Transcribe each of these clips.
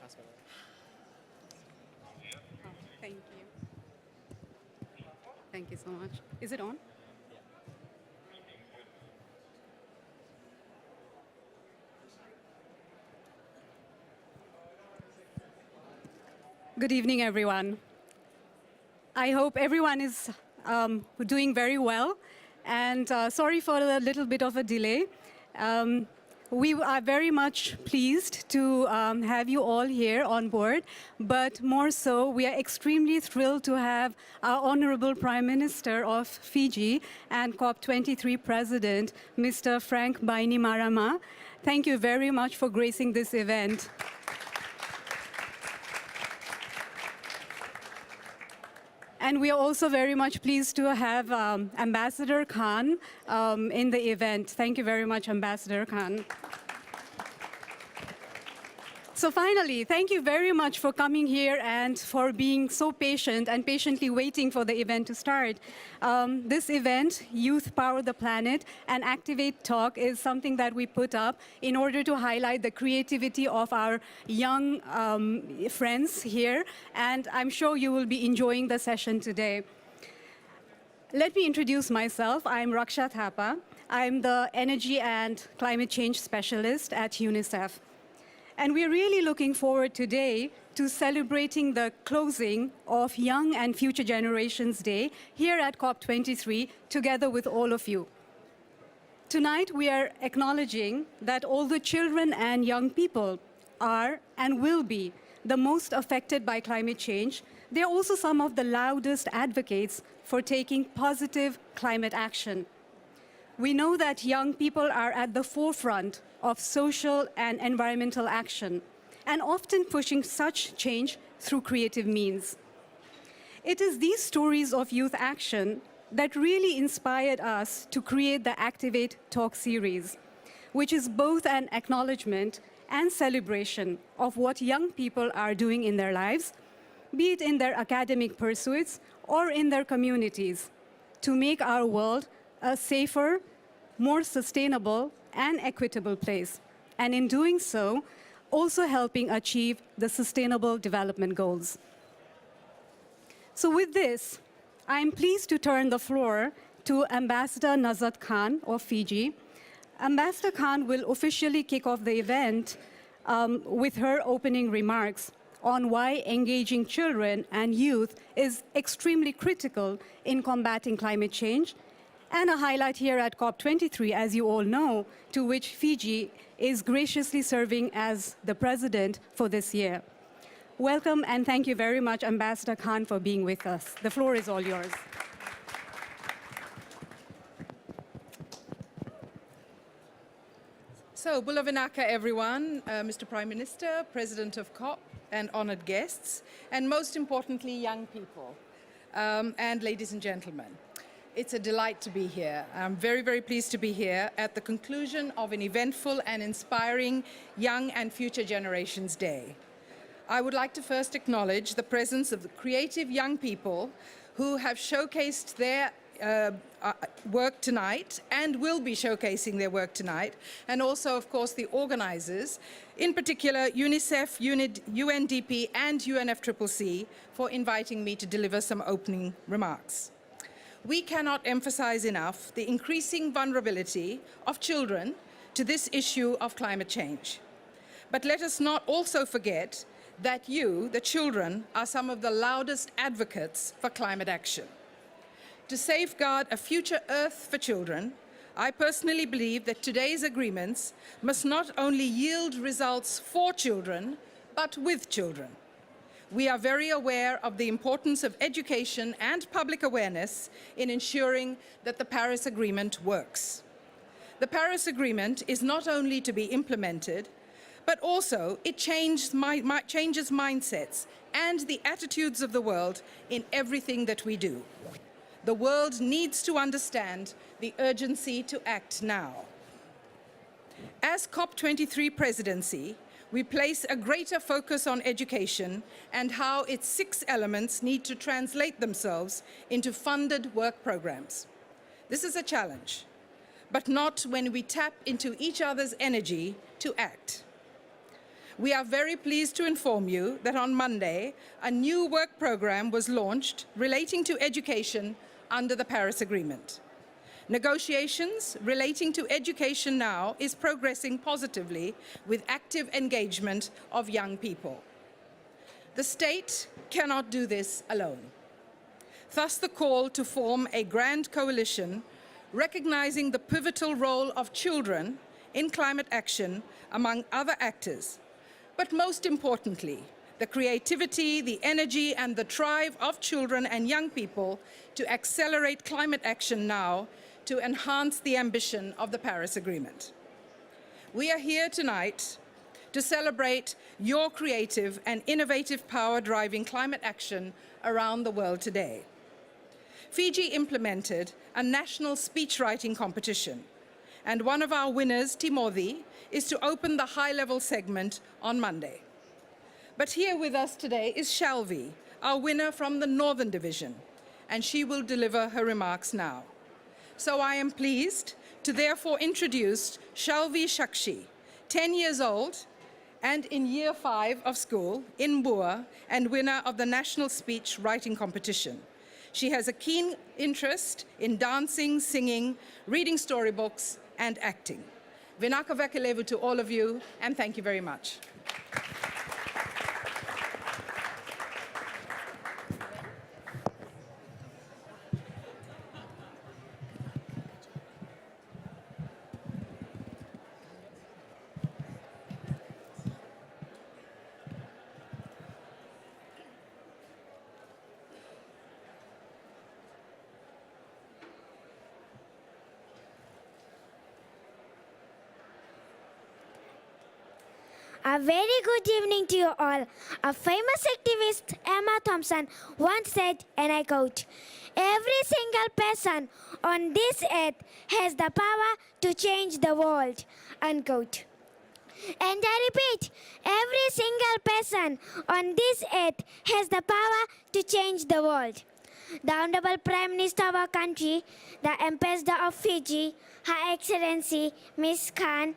ask about it. Oh, thank you. Thank you so much. Is it on? Good evening, everyone. I hope everyone is doing very well. And sorry for a little bit of a delay. We are very much pleased to have you all here on board, but more so, we are extremely thrilled to have our Honorable Prime Minister of Fiji and COP23 President, Mr. Frank Bainimarama. Thank you very much for gracing this event. And we are also very much pleased to have Ambassador Khan in the event. Thank you very much, Ambassador Khan. So finally, thank you very much for coming here and for being so patient and patiently waiting for the event to start. This event, Youth Power the Planet and Activate Talk, is something that we put up in order to highlight the creativity of our young friends here, and I'm sure you will be enjoying the session today. Let me introduce myself. I'm Raksha Thapa. I'm the Energy and Climate Change Specialist at UNICEF. And we're really looking forward today to celebrating the closing of Young and Future Generations Day here at COP23 together with all of you. Tonight, we are acknowledging that although children and young people are and will be the most affected by climate change, they're also some of the loudest advocates for taking positive climate action. We know that young people are at the forefront of social and environmental action, and often pushing such change through creative means. It is these stories of youth action that really inspired us to create the Activate Talk series, which is both an acknowledgement and celebration of what young people are doing in their lives, be it in their academic pursuits or in their communities, to make our world a safer, more sustainable, and equitable place, and in doing so, also helping achieve the Sustainable Development Goals. So with this, I'm pleased to turn the floor to Ambassador Nazhat Khan of Fiji. Ambassador Khan will officially kick off the event with her opening remarks on why engaging children and youth is extremely critical in combating climate change, and a highlight here at COP23, as you all know, to which Fiji is graciously serving as the president for this year. Welcome, and thank you very much, Ambassador Khan, for being with us. The floor is all yours. So, Bula Vinaka, everyone, Mr. Prime Minister, President of COP, and honored guests, and most importantly, young people, and ladies and gentlemen. It's a delight to be here. I'm very, very pleased to be here at the conclusion of an eventful and inspiring Young and Future Generations Day. I would like to first acknowledge the presence of the creative young people who have showcased their work tonight and will be showcasing their work tonight, and also, of course, the organizers, in particular UNICEF, UNDP, and UNFCCC, for inviting me to deliver some opening remarks. We cannot emphasize enough the increasing vulnerability of children to this issue of climate change. But let us not also forget that you, the children, are some of the loudest advocates for climate action. To safeguard a future Earth for children, I personally believe that today's agreements must not only yield results for children, but with children. We are very aware of the importance of education and public awareness in ensuring that the Paris Agreement works. The Paris Agreement is not only to be implemented, but also it changes mindsets and the attitudes of the world in everything that we do. The world needs to understand the urgency to act now. As COP23 presidency, we place a greater focus on education and how its 6 elements need to translate themselves into funded work programs. This is a challenge, but not when we tap into each other's energy to act. we are very pleased to inform you that on Monday, a new work program was launched relating to education under the Paris Agreement. Negotiations relating to education now is progressing positively with active engagement of young people. The state cannot do this alone. Thus, the call to form a grand coalition recognizing the pivotal role of children in climate action among other actors, but most importantly, the creativity, the energy, and the drive of children and young people to accelerate climate action now to enhance the ambition of the Paris Agreement. We are here tonight to celebrate your creative and innovative power driving climate action around the world today. Fiji implemented a national speechwriting competition, and one of our winners, Timothy, is to open the high-level segment on Monday. But here with us today is Shalvi, our winner from the Northern Division, and she will deliver her remarks now. So I am pleased to therefore introduce Shalvi Shakshi, 10 years old and in year 5 of school in Bua and winner of the National Speech Writing Competition. She has a keen interest in dancing, singing, reading storybooks, and acting. Vinaka Vekelevu to all of you, and thank you very much. A very good evening to you all. A famous activist, Emma Thompson, once said, and I quote, "Every single person on this earth has the power to change the world," unquote. And I repeat, every single person on this earth has the power to change the world. The Honorable Prime Minister of our country, the Ambassador of Fiji, Her Excellency Ms. Khan,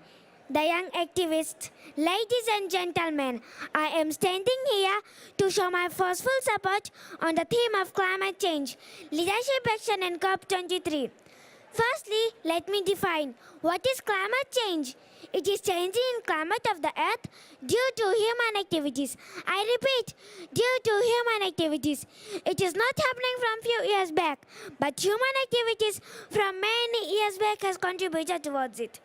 the young activists, ladies and gentlemen, I am standing here to show my forceful support on the theme of climate change, leadership action in COP23. Firstly, let me define what is climate change. It is changing in climate of the earth due to human activities. I repeat, due to human activities. It is not happening from few years back, but human activities from many years back has contributed towards it.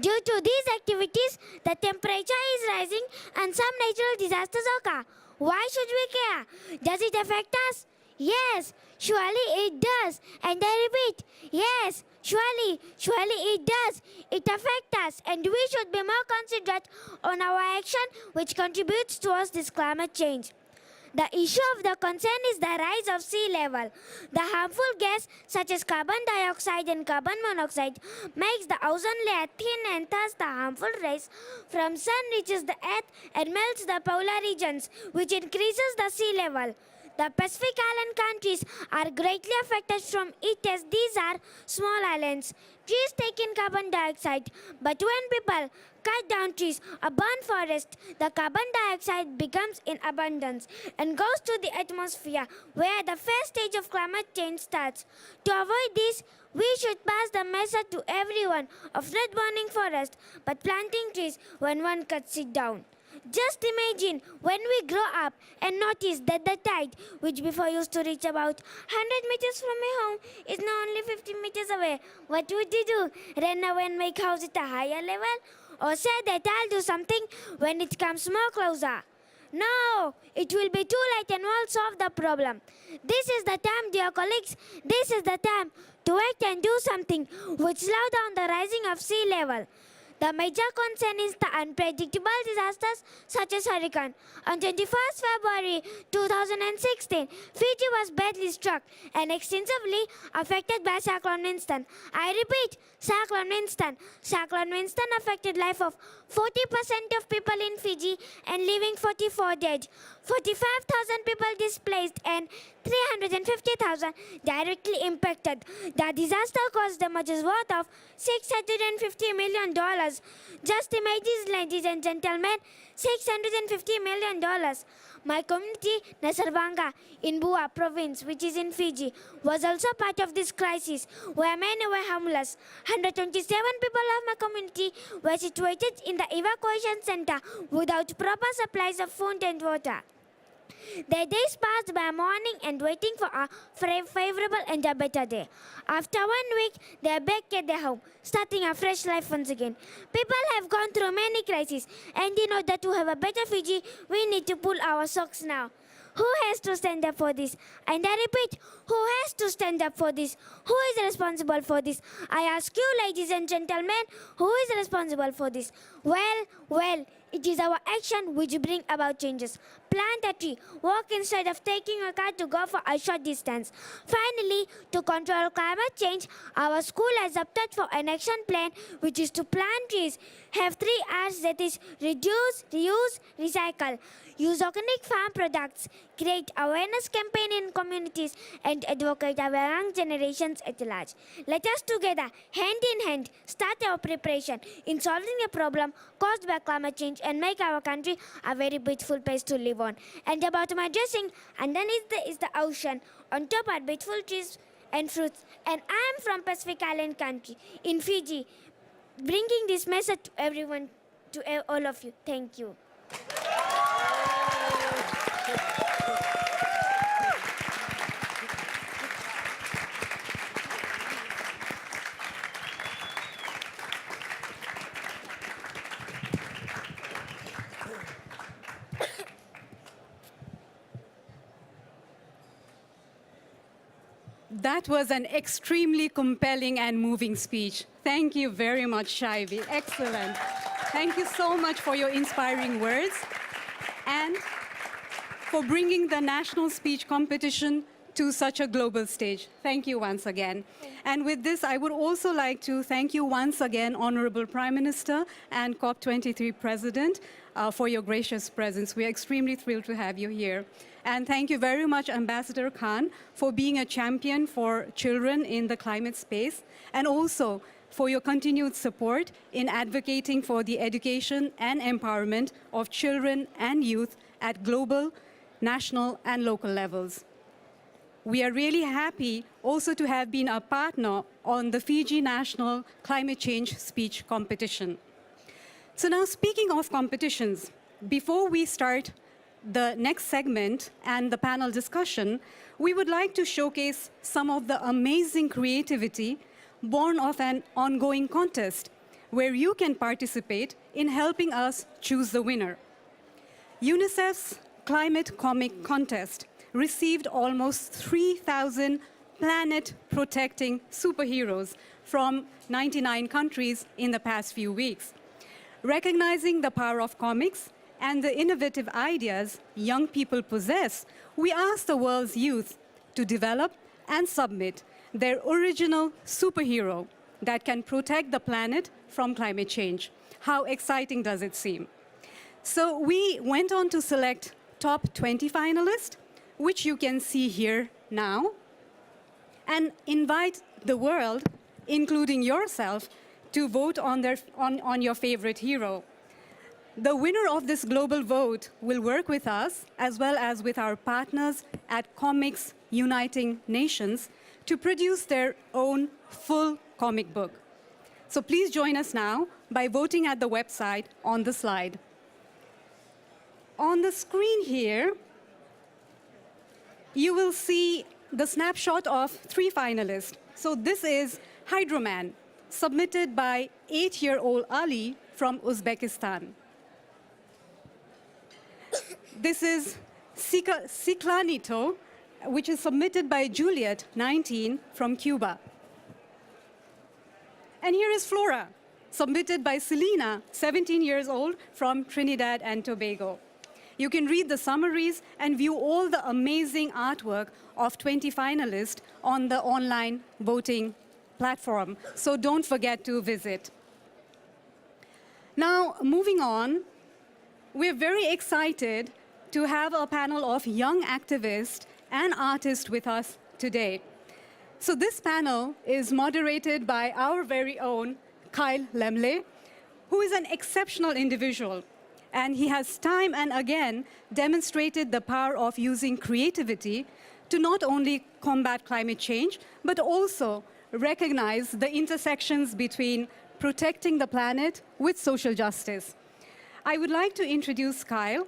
Due to these activities, the temperature is rising and some natural disasters occur. Why should we care? Does it affect us? Yes, surely it does. And I repeat, yes, surely it does. It affects us, and we should be more considerate on our action which contributes towards this climate change. The issue of the concern is the rise of sea level. The harmful gas such as carbon dioxide and carbon monoxide makes the ozone layer thin, and thus the harmful rays from sun reaches the earth and melts the polar regions, which increases the sea level. The Pacific Island countries are greatly affected from it as these are small islands. Trees take in carbon dioxide, but when people cut down trees or burn forests, the carbon dioxide becomes in abundance and goes to the atmosphere, where the first stage of climate change starts. To avoid this, we should pass the message to everyone of not burning forests, but planting trees when one cuts it down. Just imagine when we grow up and notice that the tide, which before used to reach about 100 meters from my home, is now only 50 meters away. What would you do? Run away and make house at a higher level? Or say that I'll do something when it comes more closer? No, it will be too late and we'll solve the problem. This is the time, dear colleagues, this is the time to act and do something which slow down the rising of sea level. The major concern is the unpredictable disasters such as hurricane. On 21st February 2016, Fiji was badly struck and extensively affected by Cyclone Winston. I repeat, Cyclone Winston. Cyclone Winston affected life of 40% of people in Fiji and leaving 44 dead, 45,000 people displaced and 350,000 directly impacted. The disaster cost damages worth of $650 million. Just imagine, ladies and gentlemen, $650 million. My community, Nasarbanga, in Bua province, which is in Fiji, was also part of this crisis, where many were homeless. 127 people of my community were situated in the evacuation center without proper supplies of food and water. Their days passed by mourning and waiting for a favorable and a better day. After 1 week, they are back at their home, starting a fresh life once again. People have gone through many crises, and in order to have a better Fiji, we need to pull our socks now. Who has to stand up for this? And I repeat, who has to stand up for this? Who is responsible for this? I ask you, ladies and gentlemen, who is responsible for this? Well, it is our action which bring about changes. Plant a tree, walk instead of taking a car to go for a short distance. Finally, to control climate change, our school has opted for an action plan which is to plant trees. Have 3 R's, that is reduce, reuse, recycle. Use organic farm products, create awareness campaign in communities, and advocate our young generations at large. Let us together, hand in hand, start our preparation in solving a problem caused by climate change and make our country a very beautiful place to live on. And about my dressing, underneath is the ocean, on top are beautiful trees and fruits. And I am from Pacific Island country, in Fiji, bringing this message to everyone, to all of you. Thank you. That was an extremely compelling and moving speech. Thank you very much, Shaivi. Excellent. Thank you so much for your inspiring words and for bringing the national speech competition to such a global stage. Thank you once again. And with this, I would also like to thank you once again, Honorable Prime Minister and COP23 President, for your gracious presence. We are extremely thrilled to have you here. And thank you very much, Ambassador Khan, for being a champion for children in the climate space, and also for your continued support in advocating for the education and empowerment of children and youth at global, national, and local levels. We are really happy also to have been a partner on the Fiji National Climate Change Speech Competition. So now, speaking of competitions, before we start the next segment and the panel discussion, we would like to showcase some of the amazing creativity born of an ongoing contest where you can participate in helping us choose the winner. UNICEF's Climate Comic Contest received almost 3,000 planet-protecting superheroes from 99 countries in the past few weeks. Recognizing the power of comics and the innovative ideas young people possess, we asked the world's youth to develop and submit their original superhero that can protect the planet from climate change. How exciting does it seem? So we went on to select top 20 finalists, which you can see here now, and invite the world, including yourself, to vote on your favorite hero. The winner of this global vote will work with us, as well as with our partners at Comics Uniting Nations, to produce their own full comic book. So please join us now by voting at the website on the slide. On the screen here, you will see the snapshot of 3 finalists. So this is Hydroman, submitted by 8-year-old Ali from Uzbekistan. This is Ciclanito, which is submitted by Juliet, 19, from Cuba. And here is Flora, submitted by Selena, 17 years old, from Trinidad and Tobago. You can read the summaries and view all the amazing artwork of 20 finalists on the online voting platform, so don't forget to visit. Now, moving on, we're very excited to have a panel of young activists and artist with us today. So this panel is moderated by our very own Kyle Lemley, who is an exceptional individual. And he has time and again demonstrated the power of using creativity to not only combat climate change, but also recognize the intersections between protecting the planet with social justice. I would like to introduce Kyle,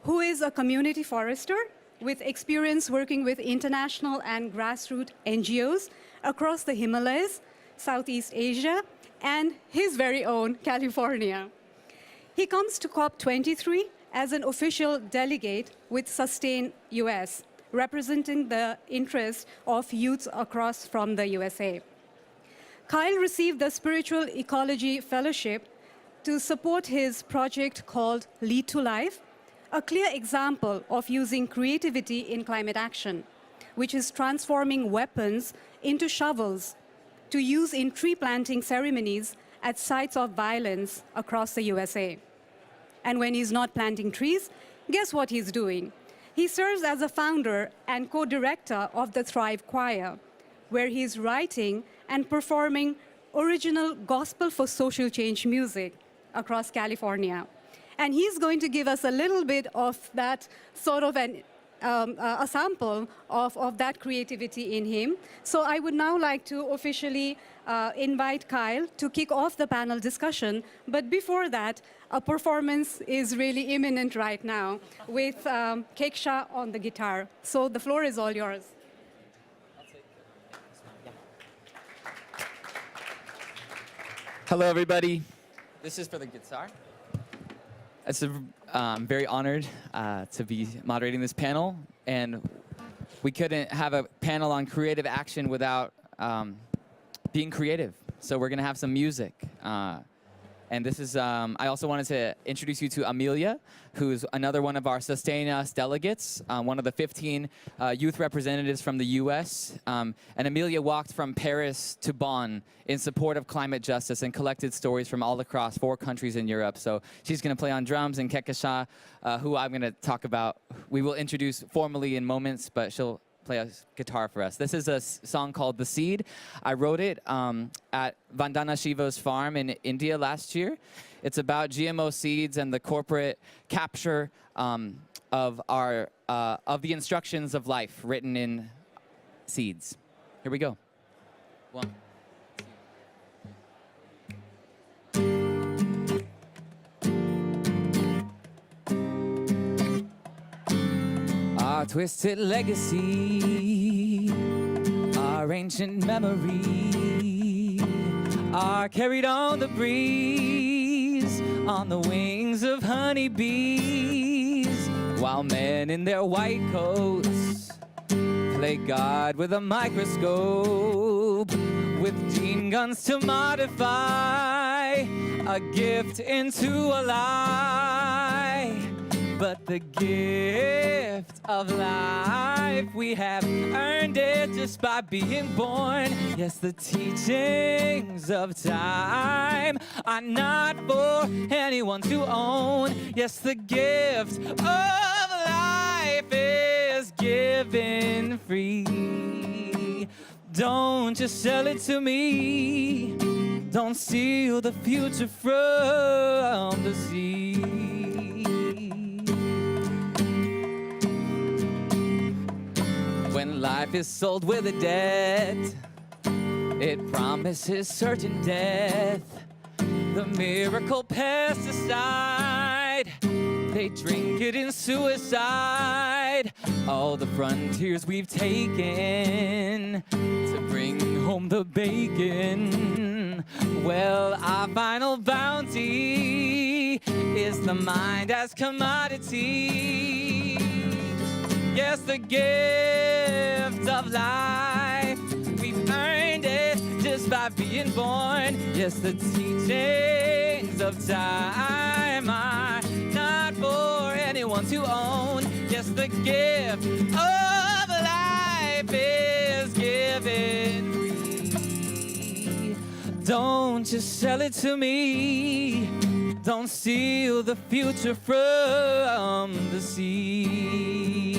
who is a community forester with experience working with international and grassroots NGOs across the Himalayas, Southeast Asia, and his very own California. He comes to COP23 as an official delegate with Sustain US, representing the interests of youth across from the USA. Kyle received the Spiritual Ecology Fellowship to support his project called Lead to Life, a clear example of using creativity in climate action, which is transforming weapons into shovels to use in tree planting ceremonies at sites of violence across the USA. And when he's not planting trees, guess what he's doing? He serves as a founder and co-director of the Thrive Choir, where he's writing and performing original gospel for social change music across California. And he's going to give us a little bit of that sort of a sample of that creativity in him. So I would now like to officially invite Kyle to kick off the panel discussion. But before that, a performance is really imminent right now with Keksha on the guitar. So the floor is all yours. Hello, everybody. This is for the guitar. I'm very honored to be moderating this panel, and we couldn't have a panel on creative action without being creative. So we're gonna have some music. And this is, I also wanted to introduce you to Amelia, who's another one of our Sustain Us delegates, one of the 15 youth representatives from the US. And Amelia walked from Paris to Bonn in support of climate justice and collected stories from all across 4 countries in Europe. So she's gonna play on drums, and Kekasha, who I'm gonna talk about, we will introduce formally in moments, but she'll play a guitar for us. This is a song called The Seed. I wrote it at Vandana Shiva's farm in India last year. It's about GMO seeds and the corporate capture of the instructions of life written in seeds. Here we go. 1. Our twisted legacy, our ancient memory, are carried on the breeze, on the wings of honeybees, while men in their white coats play God with a microscope, with gene guns to modify a gift into a lie. But the gift of life, we have earned it just by being born. Yes, the teachings of time are not for anyone to own. Yes, the gift of life is given free. Don't just sell it to me. Don't steal the future from the sea. When life is sold with a debt, it promises certain death. The miracle pesticide, they drink it in suicide. All the frontiers we've taken to bring home the bacon. Well, our final bounty is the mind as commodity. Yes, the gift of life, we've earned it just by being born. Yes, the teachings of time are not for anyone to own. Yes, the gift of life is given free. Don't just sell it to me. Don't steal the future from the sea.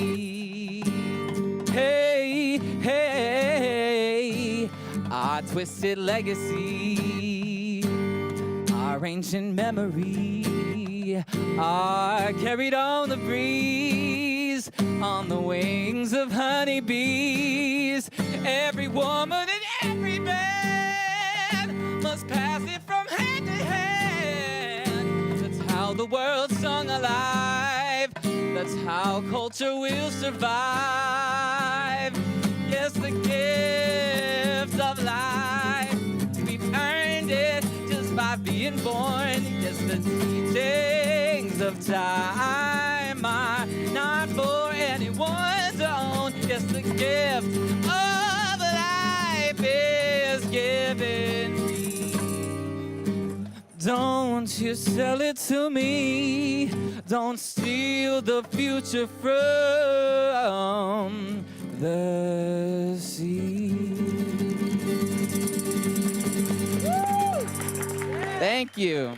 our twisted legacy, our ancient memory, are carried on the breeze, on the wings of honeybees. Every woman and every man must pass it from hand to hand. That's how the world's sung alive. That's how culture will survive. Yes, the gift of life, we've earned it just by being born. Yes, the teachings of time are not for anyone to own. Yes, the gift of life is given free. Don't you sell it to me. Don't steal the future from the sea. Thank you.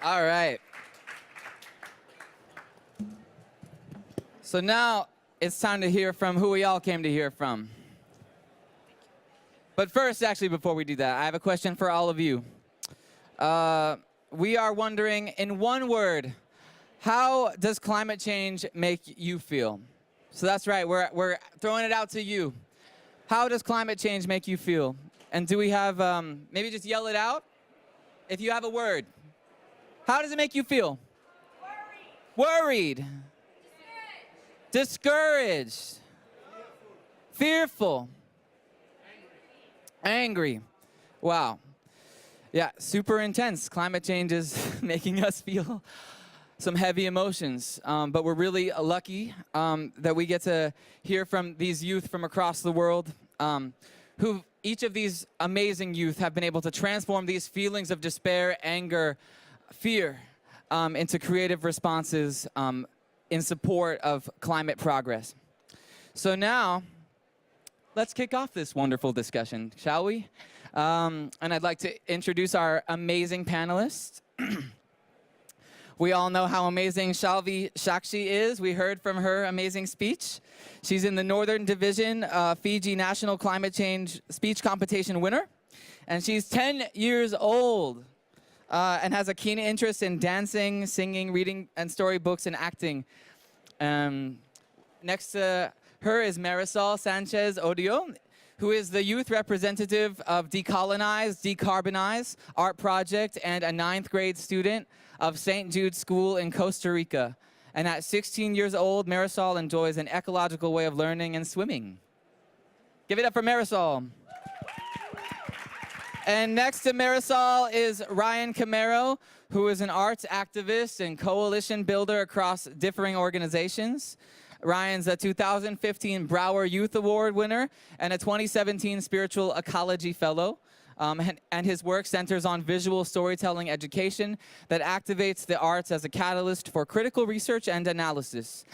All right. So now it's time to hear from who we all came to hear from. But first, actually, before we do that, I have a question for all of you. We are wondering, in one word, how does climate change make you feel? So that's right, we're throwing it out to you. How does climate change make you feel? And do we have, maybe just yell it out? If you have a word. How does it make you feel? Worried. Worried. Discouraged. Fearful. Angry. Wow. Yeah, super intense. Climate change is making us feel some heavy emotions, but we're really lucky that we get to hear from these youth from across the world, who each of these amazing youth have been able to transform these feelings of despair, anger, fear into creative responses in support of climate progress. So now, let's kick off this wonderful discussion, shall we? And I'd like to introduce our amazing panelists. We all know how amazing Shalvi Shakshi is. We heard from her amazing speech. She's in the Northern Division Fiji National Climate Change Speech Competition winner. And she's 10 years old and has a keen interest in dancing, singing, reading, and storybooks and acting. Next to her is Marisol Sanchez Odio, who is the youth representative of Decolonize, Decarbonize Art Project and a 9th grade student of St. Jude School in Costa Rica. And at 16 years old, Marisol enjoys an ecological way of learning and swimming. Give it up for Marisol. And next to Marisol is Ryan Camaro, who is an arts activist and coalition builder across differing organizations. Ryan's a 2015 Brower Youth Award winner and a 2017 Spiritual Ecology Fellow. And his work centers on visual storytelling education that activates the arts as a catalyst for critical research and analysis.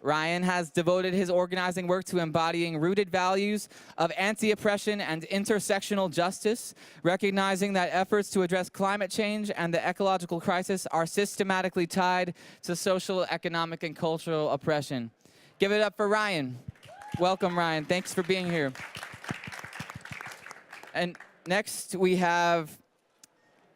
Ryan has devoted his organizing work to embodying rooted values of anti-oppression and intersectional justice, recognizing that efforts to address climate change and the ecological crisis are systematically tied to social, economic, and cultural oppression. Give it up for Ryan. Welcome, Ryan. Thanks for being here. And next, we have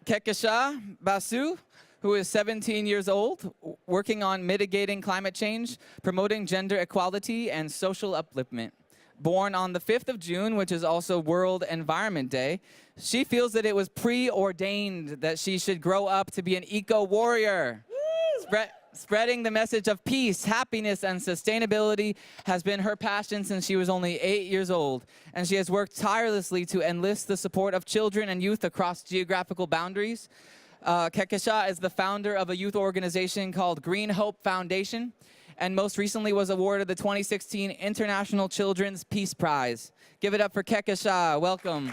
Kekesha Basu, who is 17 years old, working on mitigating climate change, promoting gender equality, and social upliftment. Born on the 5th of June, which is also World Environment Day, she feels that it was preordained that she should grow up to be an eco-warrior. Spreading the message of peace, happiness, and sustainability has been her passion since she was only 8 years old, and she has worked tirelessly to enlist the support of children and youth across geographical boundaries. Kekesha is the founder of a youth organization called Green Hope Foundation, and most recently was awarded the 2016 International Children's Peace Prize. Give it up for Kekesha. Welcome.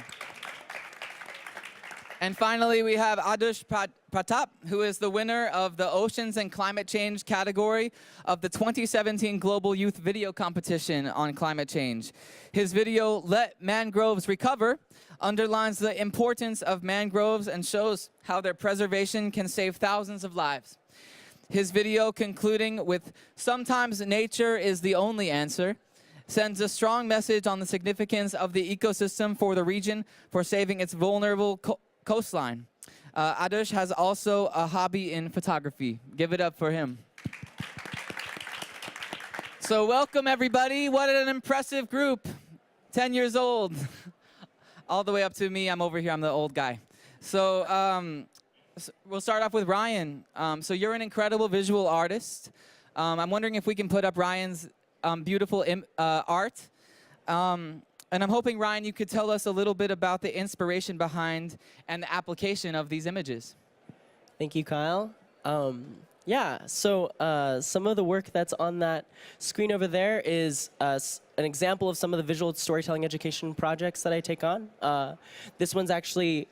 And finally, we have Adush Pratap, who is the winner of the Oceans and Climate Change category of the 2017 Global Youth Video Competition on climate change. His video, Let Mangroves Recover, underlines the importance of mangroves and shows how their preservation can save thousands of lives. His video concluding with, "Sometimes nature is the only answer," sends a strong message on the significance of the ecosystem for the region for saving its vulnerable coastline. Adarsh has also a hobby in photography. Give it up for him. So welcome, everybody. What an impressive group. 10 years old. All the way up to me. I'm over here. I'm the old guy. So we'll start off with Ryan. So you're an incredible visual artist. I'm wondering if we can put up Ryan's beautiful art. And I'm hoping, Ryan, you could tell us a little bit about the inspiration behind and the application of these images. Thank you, Kyle. Yeah, so some of the work that's on that screen over there is an example of some of the visual storytelling education projects that I take on. This one's actually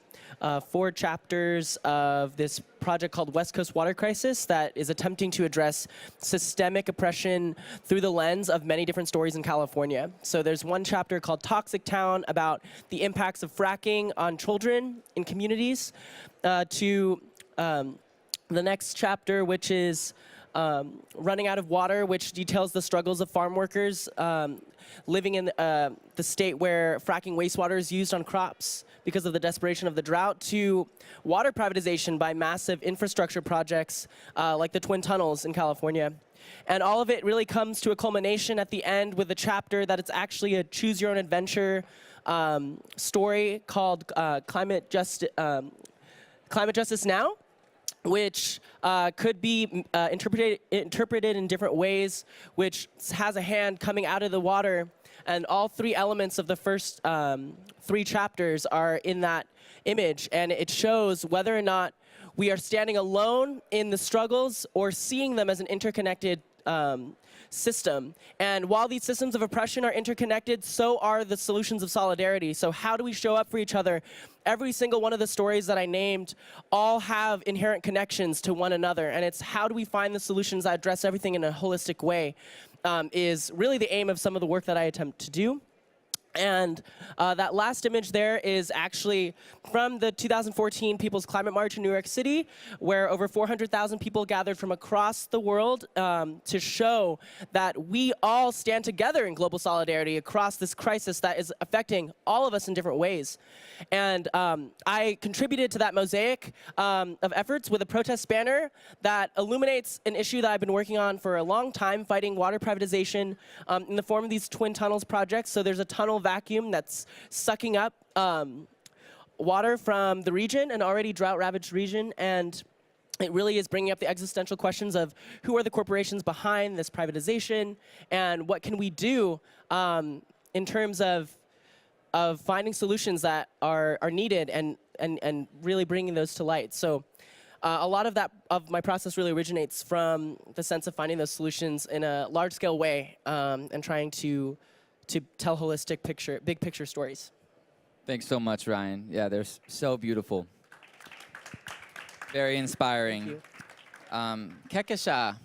4 chapters of this project called West Coast Water Crisis that is attempting to address systemic oppression through the lens of many different stories in California. So there's one chapter called Toxic Town about the impacts of fracking on children in communities, to the next chapter, which is Running Out of Water, which details the struggles of farm workers living in the state where fracking wastewater is used on crops because of the desperation of the drought, to water privatization by massive infrastructure projects like the Twin Tunnels in California. And all of it really comes to a culmination at the end with a chapter that it's actually a choose-your-own-adventure story called Climate Justice Now, which could be interpreted in different ways, which has a hand coming out of the water. And all 3 elements of the first 3 chapters are in that image. And it shows whether or not we are standing alone in the struggles or seeing them as an interconnected system. And while these systems of oppression are interconnected, so are the solutions of solidarity. So how do we show up for each other? Every single one of the stories that I named all have inherent connections to one another. And it's how do we find the solutions that address everything in a holistic way is really the aim of some of the work that I attempt to do. And that last image there is actually from the 2014 People's Climate March in New York City, where over 400,000 people gathered from across the world to show that we all stand together in global solidarity across this crisis that is affecting all of us in different ways. And I contributed to that mosaic of efforts with a protest banner that illuminates an issue that I've been working on for a long time, fighting water privatization in the form of these Twin Tunnels projects. So there's a tunnel vacuum that's sucking up water from the region, an already drought-ravaged region, and it really is bringing up the existential questions of who are the corporations behind this privatization, and what can we do in terms of finding solutions that are needed and really bringing those to light. So a lot of my process really originates from the sense of finding those solutions in a large-scale way and trying to tell holistic big picture stories. Thanks so much, Ryan. Yeah, they're so beautiful. Very inspiring. Kekesha,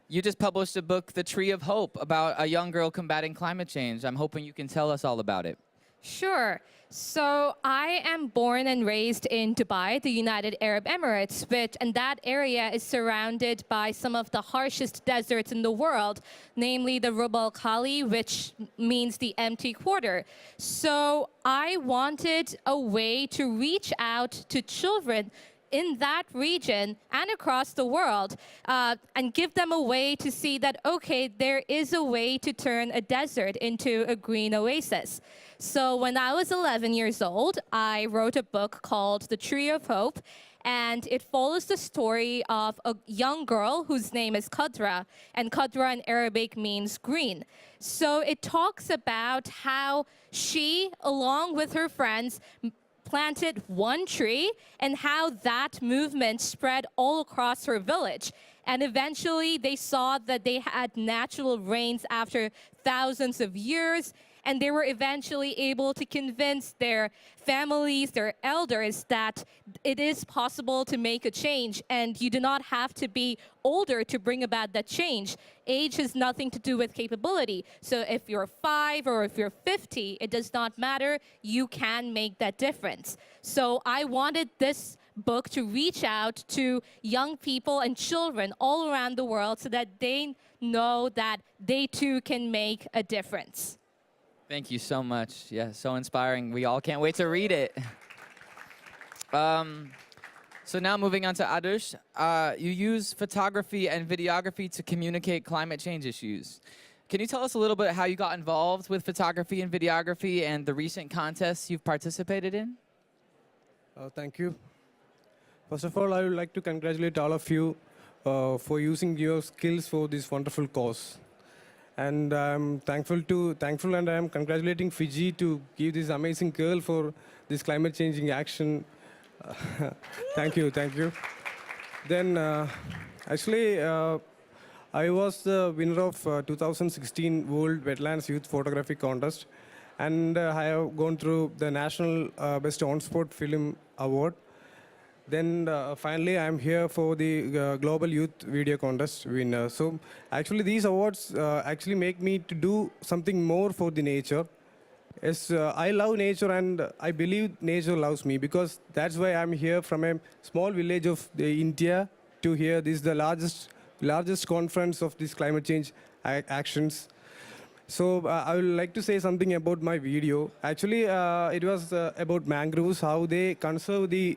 you just published a book, The Tree of Hope, about a young girl combating climate change. I'm hoping you can tell us all about it. Sure. So I am born and raised in Dubai, the United Arab Emirates, and that area is surrounded by some of the harshest deserts in the world, namely the Rub al Khali, which means the empty quarter. So I wanted a way to reach out to children in that region and across the world and give them a way to see that, okay, there is a way to turn a desert into a green oasis. So when I was 11 years old, I wrote a book called The Tree of Hope, and it follows the story of a young girl whose name is Khadra, and Khadra in Arabic means green. So it talks about how she, along with her friends, planted one tree and how that movement spread all across her village. And eventually they saw that they had natural rains after thousands of years, and they were eventually able to convince their families, their elders, that it is possible to make a change, and you do not have to be older to bring about that change. Age has nothing to do with capability. So if you're 5 or if you're 50, it does not matter. You can make that difference. So I wanted this book to reach out to young people and children all around the world so that they know that they too can make a difference. Thank you so much. Yeah, so inspiring. We all can't wait to read it. So now moving on to Adarsh. You use photography and videography to communicate climate change issues. Can you tell us a little bit how you got involved with photography and videography and the recent contests you've participated in? Thank you. First of all, I would like to congratulate all of you for using your skills for this wonderful cause. And I'm thankful and I'm congratulating Fiji to give this amazing girl for this climate changing action. Thank you. Then, actually, I was the winner of 2016 World Wetlands Youth Photography Contest, and I have gone through the National Best On-Sport Film Award. Then finally, I'm here for the Global Youth Video Contest winner. So actually, these awards actually make me to do something more for the nature. Yes, I love nature and I believe nature loves me, because that's why I'm here from a small village of India to here. This is the largest conference of these climate change actions. So I would like to say something about my video. Actually, it was about mangroves, how they conserve the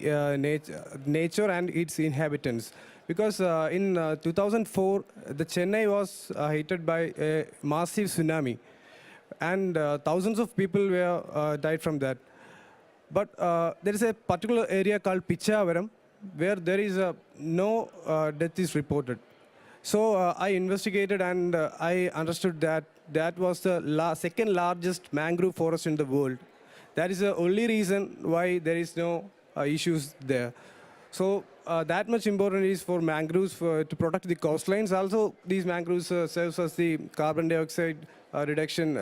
nature and its inhabitants. Because in 2004, the Chennai was hit by a massive tsunami. And thousands of people were died from that. But there is a particular area called Pichavaram where there is no death is reported. So I investigated and I understood that that was the second largest mangrove forest in the world. That is the only reason why there is no issues there. So that much important is for mangroves to protect the coastlines. Also, these mangroves serves as the carbon dioxide reduction,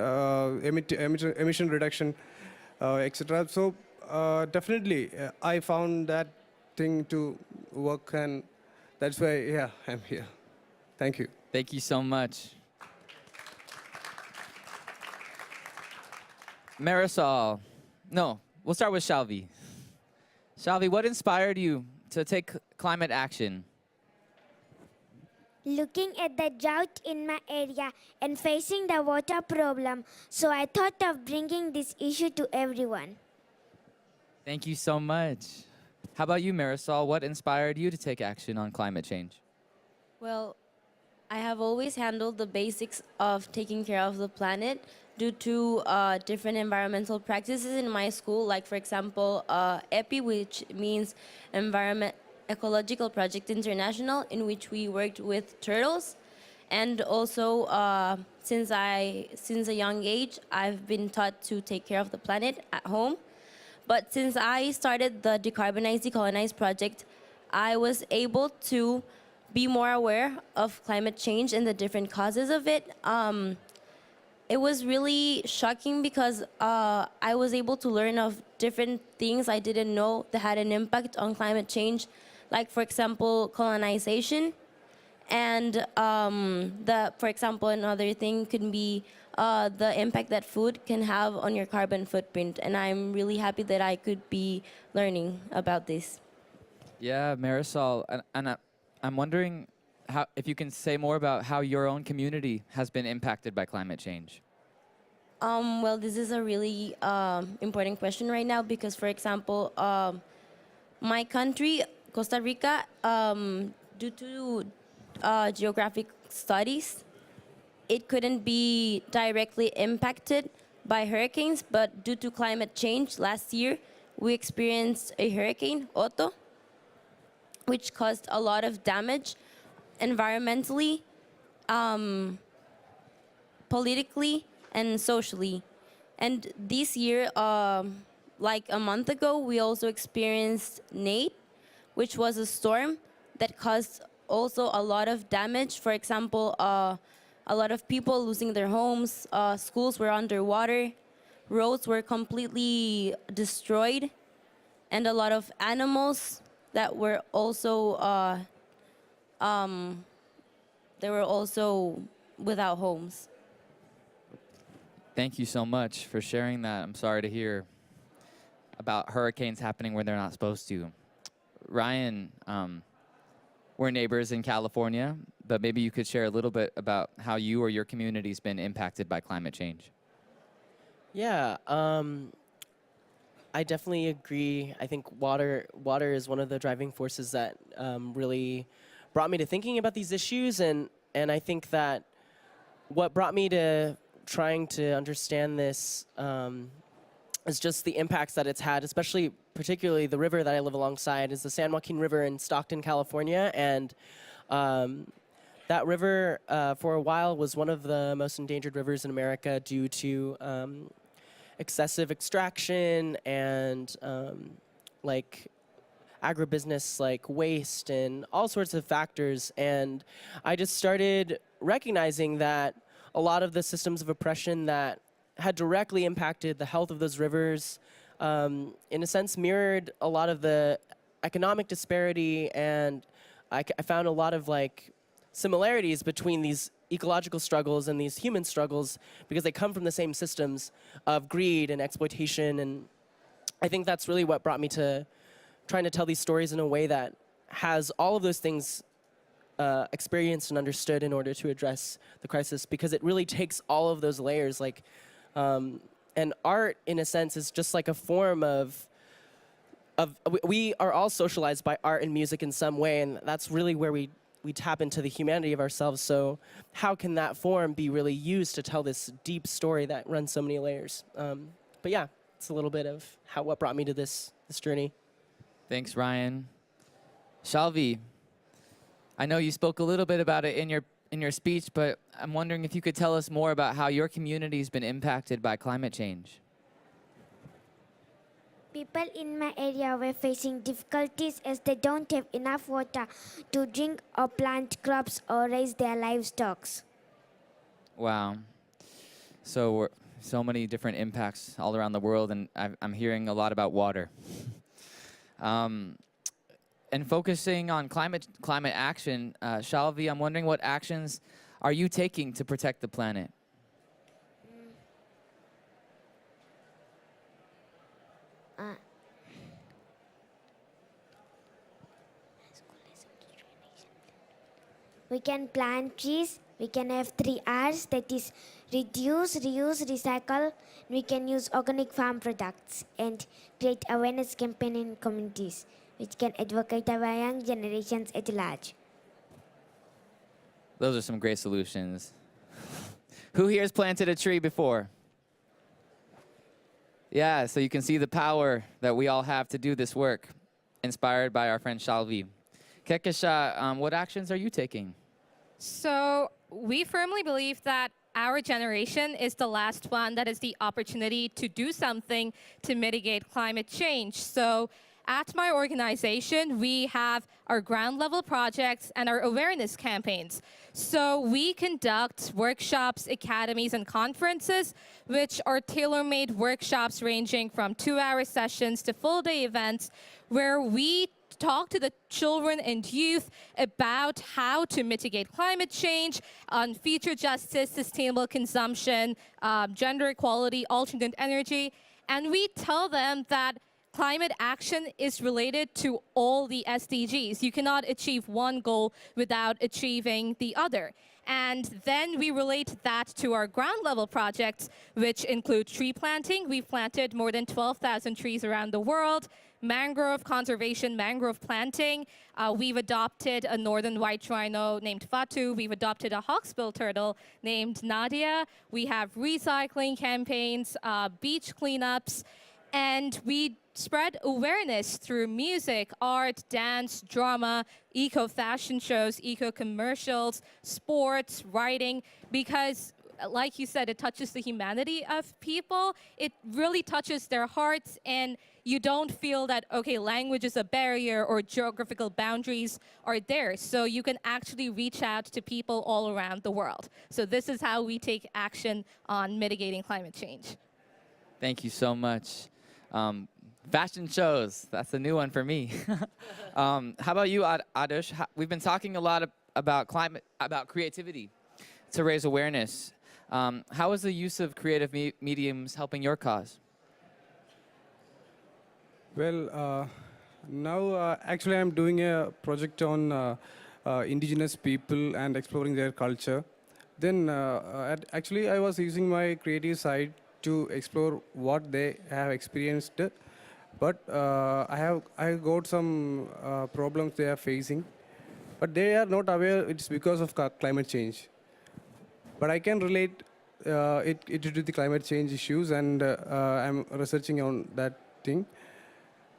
emission reduction, etc. So definitely, I found that thing to work, and that's why, yeah, I'm here. Thank you. Thank you so much. Marisol. No, we'll start with Shalvi. Shalvi, what inspired you to take climate action? Looking at the drought in my area and facing the water problem, so I thought of bringing this issue to everyone. Thank you so much. How about you, Marisol? What inspired you to take action on climate change? Well, I have always handled the basics of taking care of the planet due to different environmental practices in my school, like, for example, EPI, which means Ecological Project International, in which we worked with turtles. And also, since a young age, I've been taught to take care of the planet at home. But since I started the Decarbonize, Decolonize project, I was able to be more aware of climate change and the different causes of it. It was really shocking because I was able to learn of different things I didn't know that had an impact on climate change, like, for example, colonization. And for example, another thing could be the impact that food can have on your carbon footprint. And I'm really happy that I could be learning about this. Yeah, Marisol, and I'm wondering if you can say more about how your own community has been impacted by climate change. Well, this is a really important question right now because, for example, my country, Costa Rica, due to geographic studies, it couldn't be directly impacted by hurricanes, but due to climate change, last year we experienced a hurricane, Otto, which caused a lot of damage environmentally, politically, and socially. And this year, like a month ago, we also experienced Nate, which was a storm that caused also a lot of damage. For example, a lot of people losing their homes, schools were underwater, roads were completely destroyed, and a lot of animals that were also without homes. Thank you so much for sharing that. I'm sorry to hear about hurricanes happening where they're not supposed to. Ryan, we're neighbors in California, but maybe you could share a little bit about how you or your community's been impacted by climate change. Yeah, I definitely agree. I think water is one of the driving forces that really brought me to thinking about these issues, and I think that what brought me to trying to understand this is just the impacts that it's had, especially particularly the river that I live alongside is the San Joaquin River in Stockton, California, and that river for a while was one of the most endangered rivers in America due to excessive extraction and like agribusiness like waste and all sorts of factors. And I just started recognizing that a lot of the systems of oppression that had directly impacted the health of those rivers in a sense mirrored a lot of the economic disparity, and I found a lot of like similarities between these ecological struggles and these human struggles because they come from the same systems of greed and exploitation. And I think that's really what brought me to trying to tell these stories in a way that has all of those things experienced and understood in order to address the crisis, because it really takes all of those layers. Like, and art, in a sense, is just like a form of we are all socialized by art and music in some way, and that's really where we tap into the humanity of ourselves. So how can that form be really used to tell this deep story that runs so many layers? But yeah, it's a little bit of what brought me to this journey. Thanks, Ryan. Shalvi, I know you spoke a little bit about it in your speech, but I'm wondering if you could tell us more about how your community's been impacted by climate change. People in my area were facing difficulties as they don't have enough water to drink or plant crops or raise their livestock. Wow. So many different impacts all around the world, and I'm hearing a lot about water. And focusing on climate action, Shalvi, I'm wondering what actions are you taking to protect the planet? We can plant trees. We can have 3 R's, that is reduce, reuse, recycle. We can use organic farm products and create awareness campaign in communities, which can advocate our young generations at large. Those are some great solutions. Who here has planted a tree before? Yeah, so you can see the power that we all have to do this work, inspired by our friend Shalvi. Kekesha, what actions are you taking? So we firmly believe that our generation is the last one that has the opportunity to do something to mitigate climate change. So at my organization, we have our ground level projects and our awareness campaigns. So we conduct workshops, academies, and conferences, which are tailor-made workshops ranging from 2-hour sessions to full-day events, where we talk to the children and youth about how to mitigate climate change, on future justice, sustainable consumption, gender equality, alternate energy. And we tell them that climate action is related to all the SDGs. You cannot achieve one goal without achieving the other. And then we relate that to our ground level projects, which include tree planting. We've planted more than 12,000 trees around the world. Mangrove conservation, mangrove planting. We've adopted a northern white rhino named Fatu. We've adopted a hawksbill turtle named Nadia. We have recycling campaigns, beach cleanups, and we spread awareness through music, art, dance, drama, eco-fashion shows, eco-commercials, sports, writing, because like you said, it touches the humanity of people. It really touches their hearts, and you don't feel that, okay, language is a barrier or geographical boundaries are there. So you can actually reach out to people all around the world. So this is how we take action on mitigating climate change. Thank you so much. Fashion shows, that's a new one for me. How about you, Adush? We've been talking a lot about creativity to raise awareness. How is the use of creative mediums helping your cause? Well, Now, actually, I'm doing a project on indigenous people and exploring their culture. Then, actually, I was using my creative side to explore what they have experienced. But I got some problems they are facing. But they are not aware it's because of climate change. But I can relate it to the climate change issues, and I'm researching on that thing.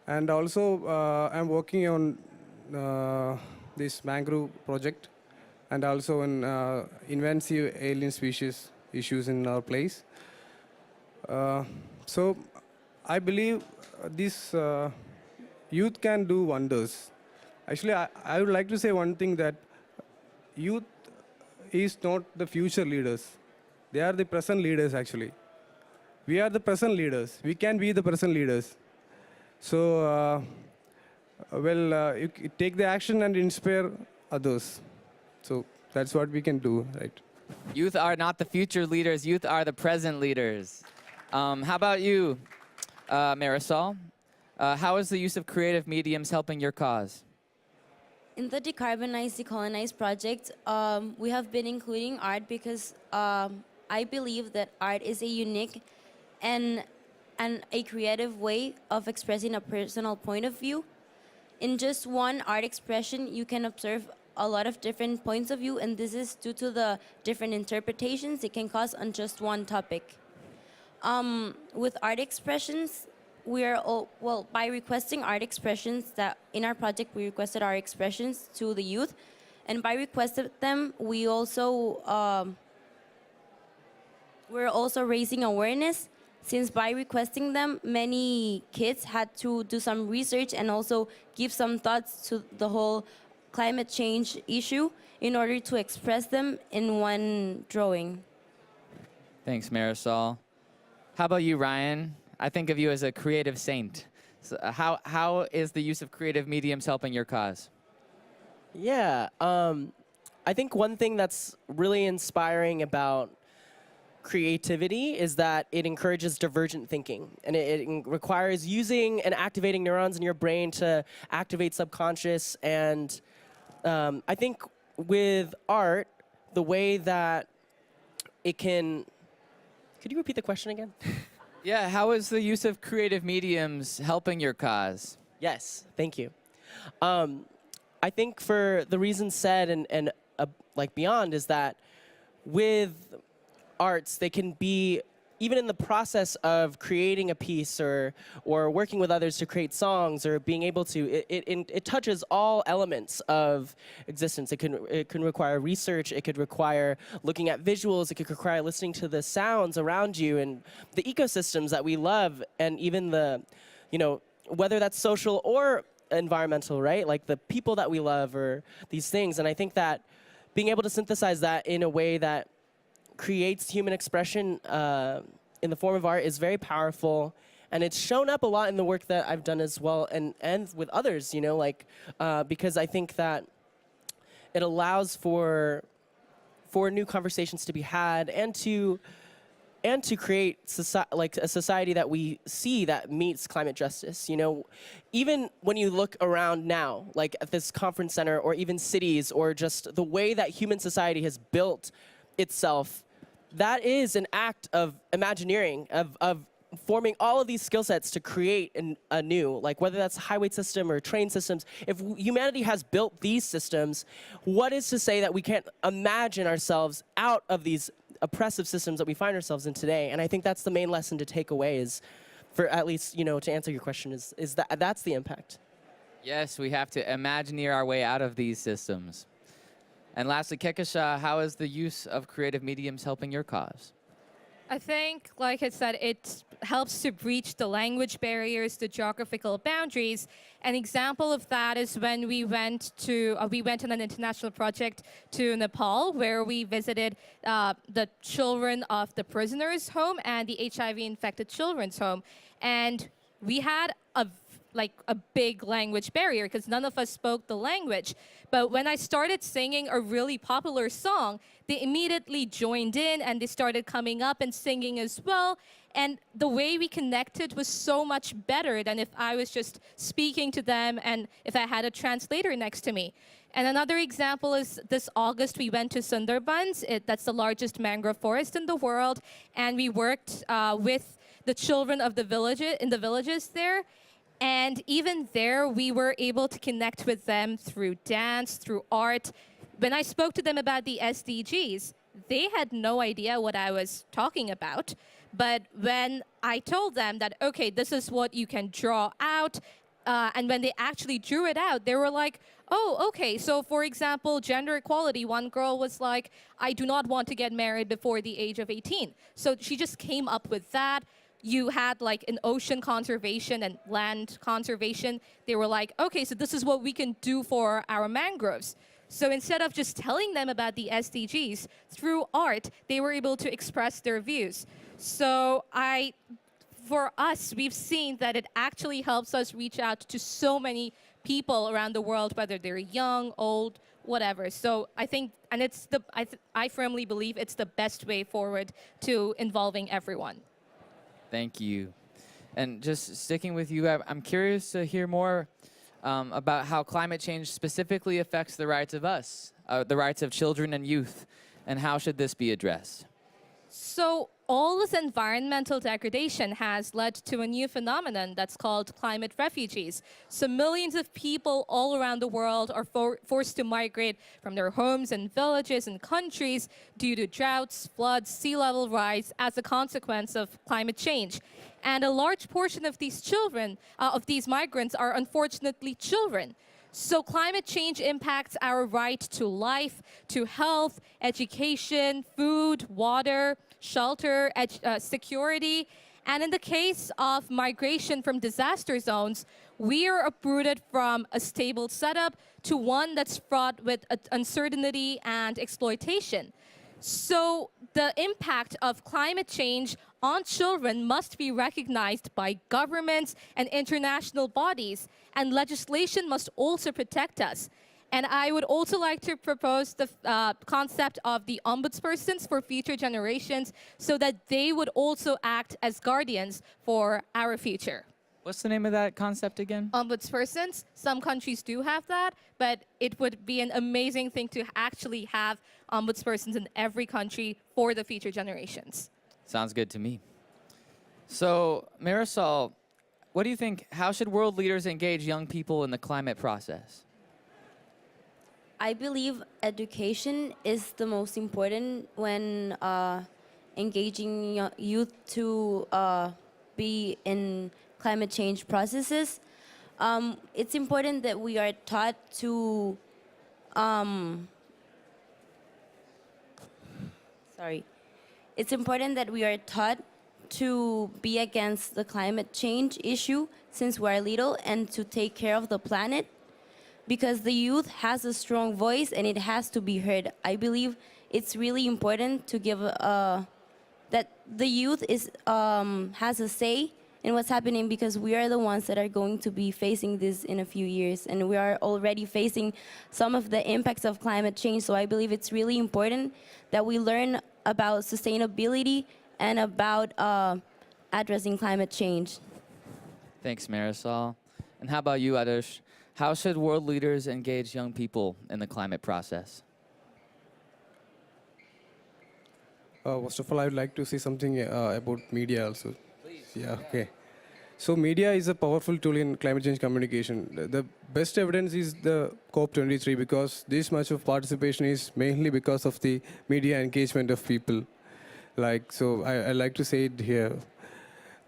And also, I'm working on this mangrove project, and also on invasive alien species issues in our place. So I believe this youth can do wonders. Actually, I would like to say one thing, that youth is not the future leaders. They are the present leaders, actually. We are the present leaders. We can be the present leaders. So, you take the action and inspire others. So that's what we can do, right? Youth are not the future leaders. Youth are the present leaders. How about you, Marisol? How is the use of creative mediums helping your cause? In the Decarbonize, Decolonize project, we have been including art because I believe that art is a unique and a creative way of expressing a personal point of view. In just one art expression, you can observe a lot of different points of view, and this is due to the different interpretations it can cause on just one topic. With art expressions, by requesting art expressions, that in our project we requested art expressions to the youth, and by requesting them, we're also raising awareness, since by requesting them, many kids had to do some research and also give some thoughts to the whole climate change issue in order to express them in one drawing. Thanks, Marisol. How about you, Ryan? I think of you as a creative saint. So how is the use of creative mediums helping your cause? Yeah, I think one thing that's really inspiring about creativity is that it encourages divergent thinking, and it requires using and activating neurons in your brain to activate subconscious. And I think with art, the way that it can... Could you repeat the question again? Yeah, how is the use of creative mediums helping your cause? Yes, thank you. I think for the reasons said and like beyond, is that with arts, they can be, even in the process of creating a piece or working with others to create songs or being able to, it touches all elements of existence. It can require research, it could require looking at visuals, it could require listening to the sounds around you and the ecosystems that we love, and even the, whether that's social or environmental, right? Like the people that we love or these things. And I think that being able to synthesize that in a way that creates human expression in the form of art is very powerful, and it's shown up a lot in the work that I've done as well, and with others, because I think that it allows for new conversations to be had, and to create a society that we see that meets climate justice. Even when you look around now, like at this conference center, or even cities, or just the way that human society has built itself, that is an act of imagineering, of forming all of these skill sets to create a new, like whether that's highway system or train systems. If humanity has built these systems, what is to say that we can't imagine ourselves out of these oppressive systems that we find ourselves in today? And I think that's the main lesson to take away, is, for at least, to answer your question, is that that's the impact. Yes, we have to imagineer our way out of these systems. And lastly, Kekasha, how is the use of creative mediums helping your cause? I think, like I said, it helps to breach the language barriers, the geographical boundaries. An example of that is when we went on an international project to Nepal, where we visited the children of the prisoners' home and the HIV-infected children's home. And we had like a big language barrier because none of us spoke the language. But when I started singing a really popular song, they immediately joined in and they started coming up and singing as well. And the way we connected was so much better than if I was just speaking to them and if I had a translator next to me. And another example is this August we went to Sundarbans. That's the largest mangrove forest in the world. And we worked with the children of the villages there. And even there, we were able to connect with them through dance, through art. When I spoke to them about the SDGs, they had no idea what I was talking about. But when I told them that, okay, this is what you can draw out, and when they actually drew it out, they were like, oh, okay. So for example, gender equality, one girl was like, I do not want to get married before the age of 18. So she just came up with that. You had like an ocean conservation and land conservation. They were like, okay, so this is what we can do for our mangroves. So instead of just telling them about the SDGs, through art, they were able to express their views. So for us, we've seen that it actually helps us reach out to so many people around the world, whether they're young, old, whatever. So I think, and I firmly believe it's the best way forward to involving everyone. Thank you. And just sticking with you, I'm curious to hear more about how climate change specifically affects the rights of us, the rights of children and youth, and how should this be addressed? So all this environmental degradation has led to a new phenomenon that's called climate refugees. So millions of people all around the world are forced to migrate from their homes and villages and countries due to droughts, floods, sea level rise as a consequence of climate change. And a large portion of these children, of these migrants, are unfortunately children. So climate change impacts our right to life, to health, education, food, water, shelter, security. And in the case of migration from disaster zones, we are uprooted from a stable setup to one that's fraught with uncertainty and exploitation. So the impact of climate change on children must be recognized by governments and international bodies, and legislation must also protect us. And I would also like to propose the concept of the ombudspersons for future generations so that they would also act as guardians for our future. What's the name of that concept again? Ombudspersons. Some countries do have that, but it would be an amazing thing to actually have ombudspersons in every country for the future generations. Sounds good to me. So, Marisol, what do you think? How should world leaders engage young people in the climate process? I believe education is the most important when engaging youth to be in climate change processes. It's important that we are taught to It's important that we are taught to be against the climate change issue since we are little and to take care of the planet, because the youth has a strong voice and it has to be heard. I believe it's really important to give that the youth has a say in what's happening, because we are the ones that are going to be facing this in a few years, and we are already facing some of the impacts of climate change. So I believe it's really important that we learn about sustainability and about addressing climate change. Thanks, Marisol. And how about you, Adarsh? How should world leaders engage young people in the climate process? First of all, I would like to say something about media also. Please. Yeah, okay. So media is a powerful tool in climate change communication. The best evidence is the COP23, because this much of participation is mainly because of the media engagement of people. So I like to say it here.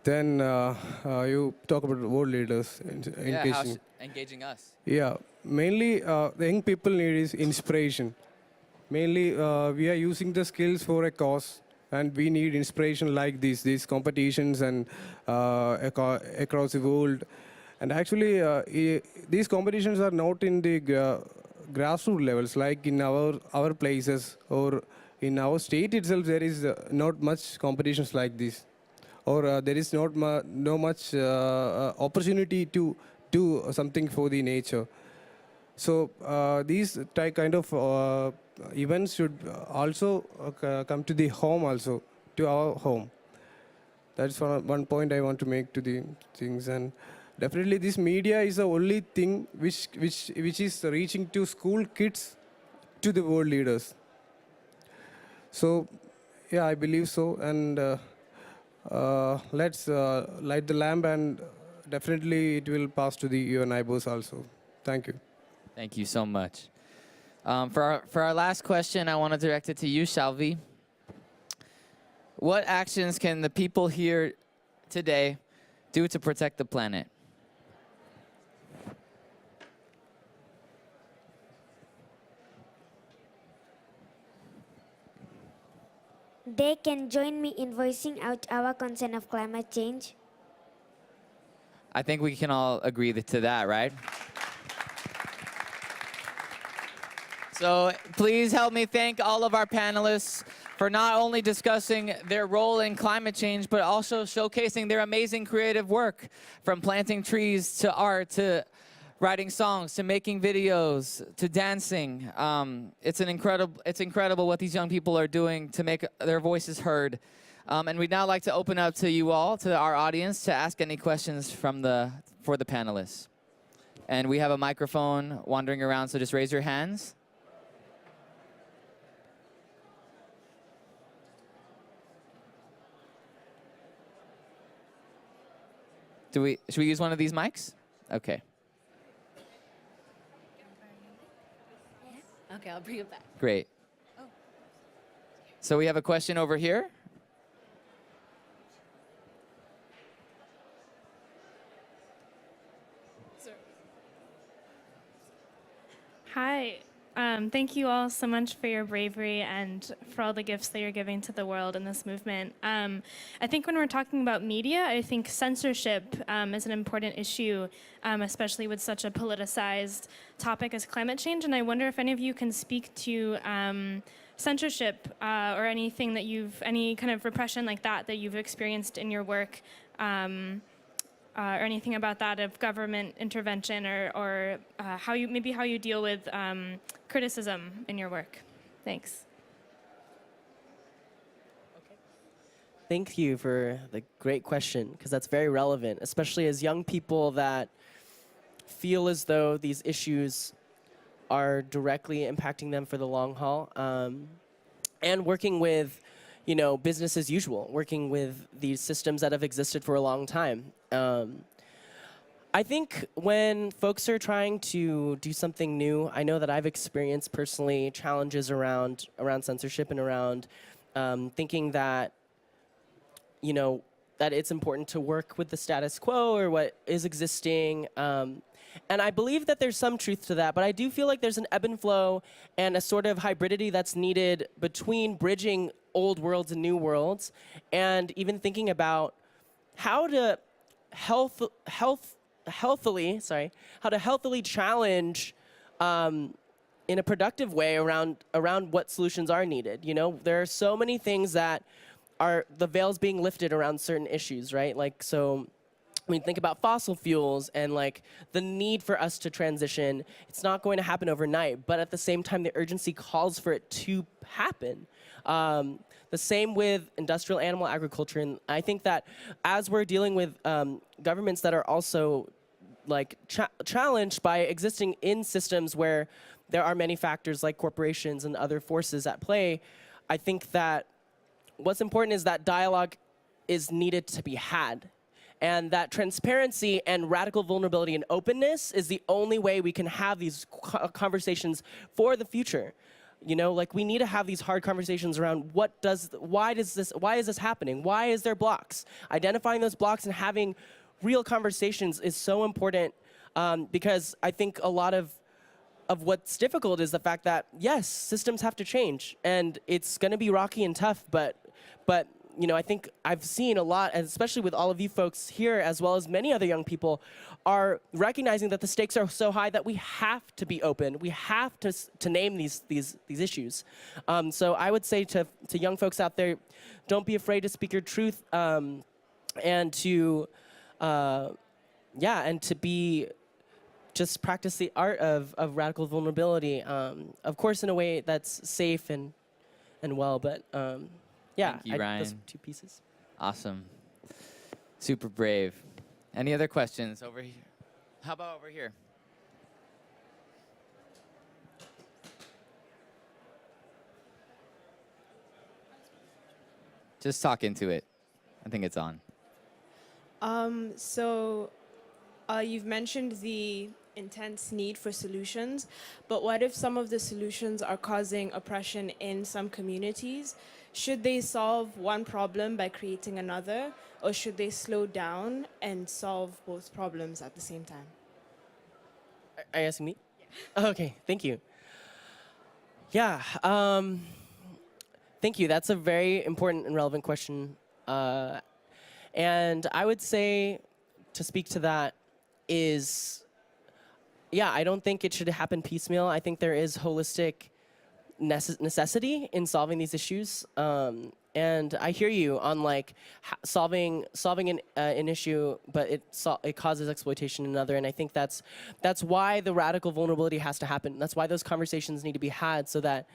Then you talk about world leaders engaging. Engaging us. Yeah, mainly the young people need is inspiration. Mainly we are using the skills for a cause, and we need inspiration like these competitions and across the world. And actually, these competitions are not in the grassroots levels, like in our places or in our state itself. There is not much competitions like this, or there is not much opportunity to do something for the nature. So these kind of events should also come to the home also, to our home. That's one point I want to make to the things. And definitely this media is the only thing which is reaching to school kids to the world leaders. So yeah, I believe so. And let's light the lamp, and definitely it will pass to your neighbors also. Thank you. Thank you so much. For our last question, I want to direct it to you, Shalvi. What actions can the people here today do to protect the planet? They can join me in voicing out our concern of climate change. I think we can all agree to that, right? So please help me thank all of our panelists for not only discussing their role in climate change, but also showcasing their amazing creative work, from planting trees to art to writing songs to making videos to dancing. It's incredible what these young people are doing to make their voices heard. And we'd now like to open up to you all, to our audience, to ask any questions for the panelists. And we have a microphone wandering around, so just raise your hands. Should we use one of these mics? Okay. Okay, I'll bring it back. Great. So we have a question over here. Hi. Thank you all so much for your bravery and for all the gifts that you're giving to the world in this movement. I think when we're talking about media, I think censorship is an important issue, especially with such a politicized topic as climate change. And I wonder if any of you can speak to censorship or anything that any kind of repression like that you've experienced in your work. Or anything about that, of government intervention, or how you deal with criticism in your work. Thanks. Thank you for the great question, because that's very relevant, especially as young people that feel as though these issues are directly impacting them for the long haul, and working with business as usual, working with these systems that have existed for a long time. I think when folks are trying to do something new, I know that I've experienced personally challenges around censorship and around thinking that, that it's important to work with the status quo or what is existing. And I believe that there's some truth to that, but I do feel like there's an ebb and flow and a sort of hybridity that's needed between bridging old worlds and new worlds, and even thinking about how to healthily challenge in a productive way around what solutions are needed. There are so many things that are the veils being lifted around certain issues, right? When you think about fossil fuels and the need for us to transition, it's not going to happen overnight, but at the same time, the urgency calls for it to happen. The same with industrial animal agriculture, and I think that as we're dealing with governments that are also challenged by existing in systems where there are many factors like corporations and other forces at play, I think that what's important is that dialogue is needed to be had. And that transparency and radical vulnerability and openness is the only way we can have these conversations for the future. We need to have these hard conversations around why is this happening? Why is there blocks? Identifying those blocks and having real conversations is so important, because I think a lot of what's difficult is the fact that, yes, systems have to change, and it's going to be rocky and tough, but I think I've seen a lot, and especially with all of you folks here, as well as many other young people, are recognizing that the stakes are so high that we have to be open. We have to name these issues. So I would say to young folks out there, don't be afraid to speak your truth, and to be just practice the art of radical vulnerability. Of course, in a way that's safe and well, but yeah, Thank you, Ryan. those 2 pieces. Awesome. Super brave. Any other questions over here? How about over here? Just talk into it. I think it's on. You've mentioned the intense need for solutions, but what if some of the solutions are causing oppression in some communities? Should they solve one problem by creating another, or should they slow down and solve both problems at the same time? Are you asking me? Yeah. Okay, thank you. Yeah, thank you. That's a very important and relevant question. And I would say, to speak to that, is, yeah, I don't think it should happen piecemeal. I think there is holistic necessity in solving these issues. And I hear you on like solving an issue, but it causes exploitation in another. And I think that's why the radical vulnerability has to happen. That's why those conversations need to be had, so that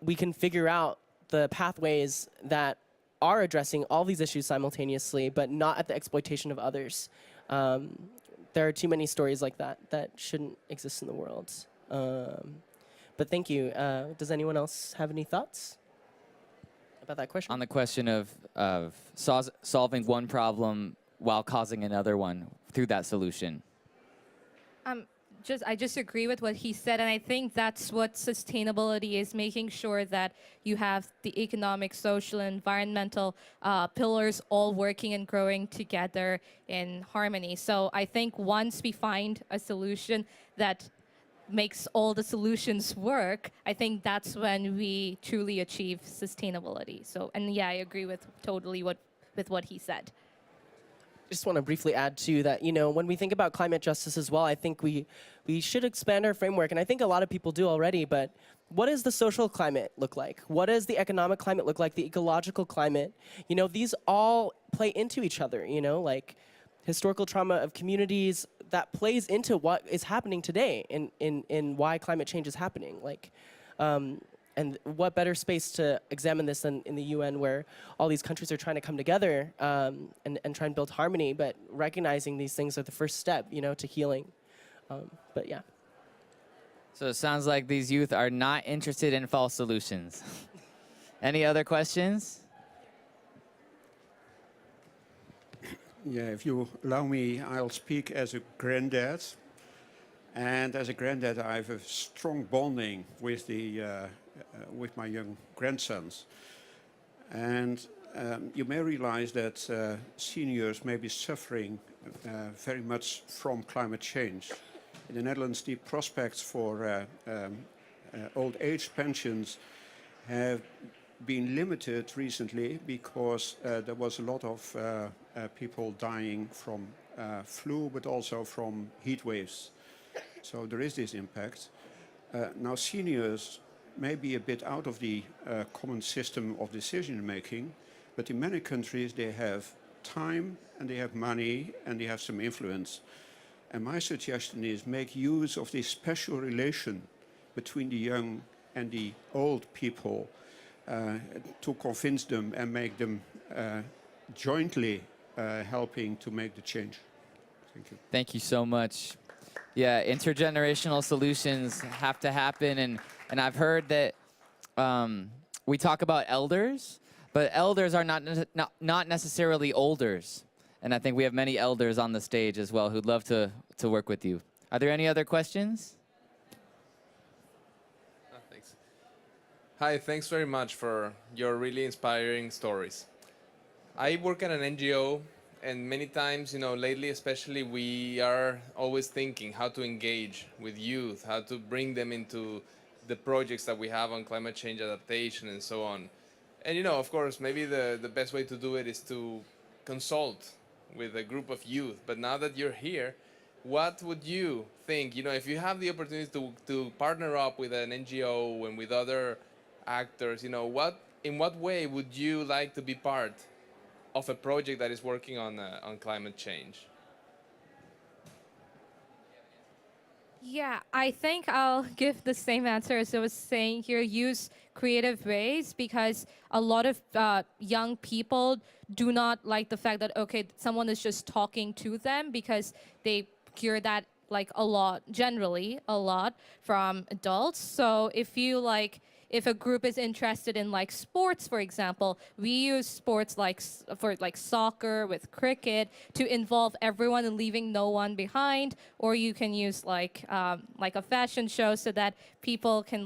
we can figure out the pathways that are addressing all these issues simultaneously, but not at the exploitation of others. There are too many stories like that shouldn't exist in the world. But thank you. Does anyone else have any thoughts about that question? On the question of solving one problem while causing another one through that solution. I just agree with what he said, and I think that's what sustainability is, making sure that you have the economic, social, and environmental pillars all working and growing together in harmony. So I think once we find a solution that makes all the solutions work, I think that's when we truly achieve sustainability. So, and yeah, I agree with totally with what he said. Just want to briefly add too that, you know, when we think about climate justice as well, I think we should expand our framework, and I think a lot of people do already, but what does the social climate look like? What does the economic climate look like? The ecological climate? You know, these all play into each other, you know, like historical trauma of communities that plays into what is happening today in why climate change is happening. Like, and what better space to examine this than in the UN, where all these countries are trying to come together and try and build harmony, but recognizing these things are the first step, you know, to healing. But yeah. So it sounds like these youth are not interested in false solutions. Any other questions? Yeah, if you allow me, I'll speak as a granddad. And as a granddad, I have a strong bonding with with my young grandsons. And you may realize that seniors may be suffering very much from climate change. In the Netherlands, the prospects for old age pensions have been limited recently because there was a lot of people dying from flu, but also from heat waves. So there is this impact. Now seniors may be a bit out of the common system of decision making, but in many countries they have time and they have money and they have some influence. And my suggestion is make use of this special relation between the young and the old people to convince them and make them jointly helping to make the change. Thank you. Thank you so much. Yeah, intergenerational solutions have to happen, and I've heard that we talk about elders, but elders are not necessarily olders. And I think we have many elders on the stage as well who'd love to work with you. Are there any other questions? Thanks. Hi, thanks very much for your really inspiring stories. I work at an NGO, and many times, you know, lately especially, we are always thinking how to engage with youth, how to bring them into the projects that we have on climate change adaptation and so on. And, you know, of course, maybe the best way to do it is to consult with a group of youth. But now that you're here, what would you think, you know, if you have the opportunity to partner up with an NGO and with other actors, you know, in what way would you like to be part of a project that is working on climate change? Yeah, I think I'll give the same answer as I was saying here. Use creative ways, because a lot of young people do not like the fact that, okay, someone is just talking to them, because they hear that like a lot, generally a lot from adults. So if a group is interested in like sports, for example, we use sports for like soccer with cricket to involve everyone and leaving no one behind. Or you can use like a fashion show, so that people can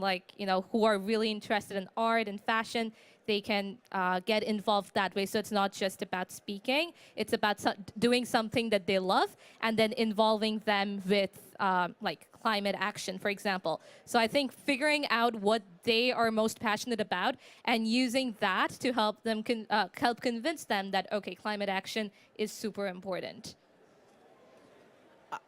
who are really interested in art and fashion, they can get involved that way. So it's not just about speaking, it's about doing something that they love and then involving them with like climate action, for example. So I think figuring out what they are most passionate about and using that to help them help convince them that, okay, climate action is super important.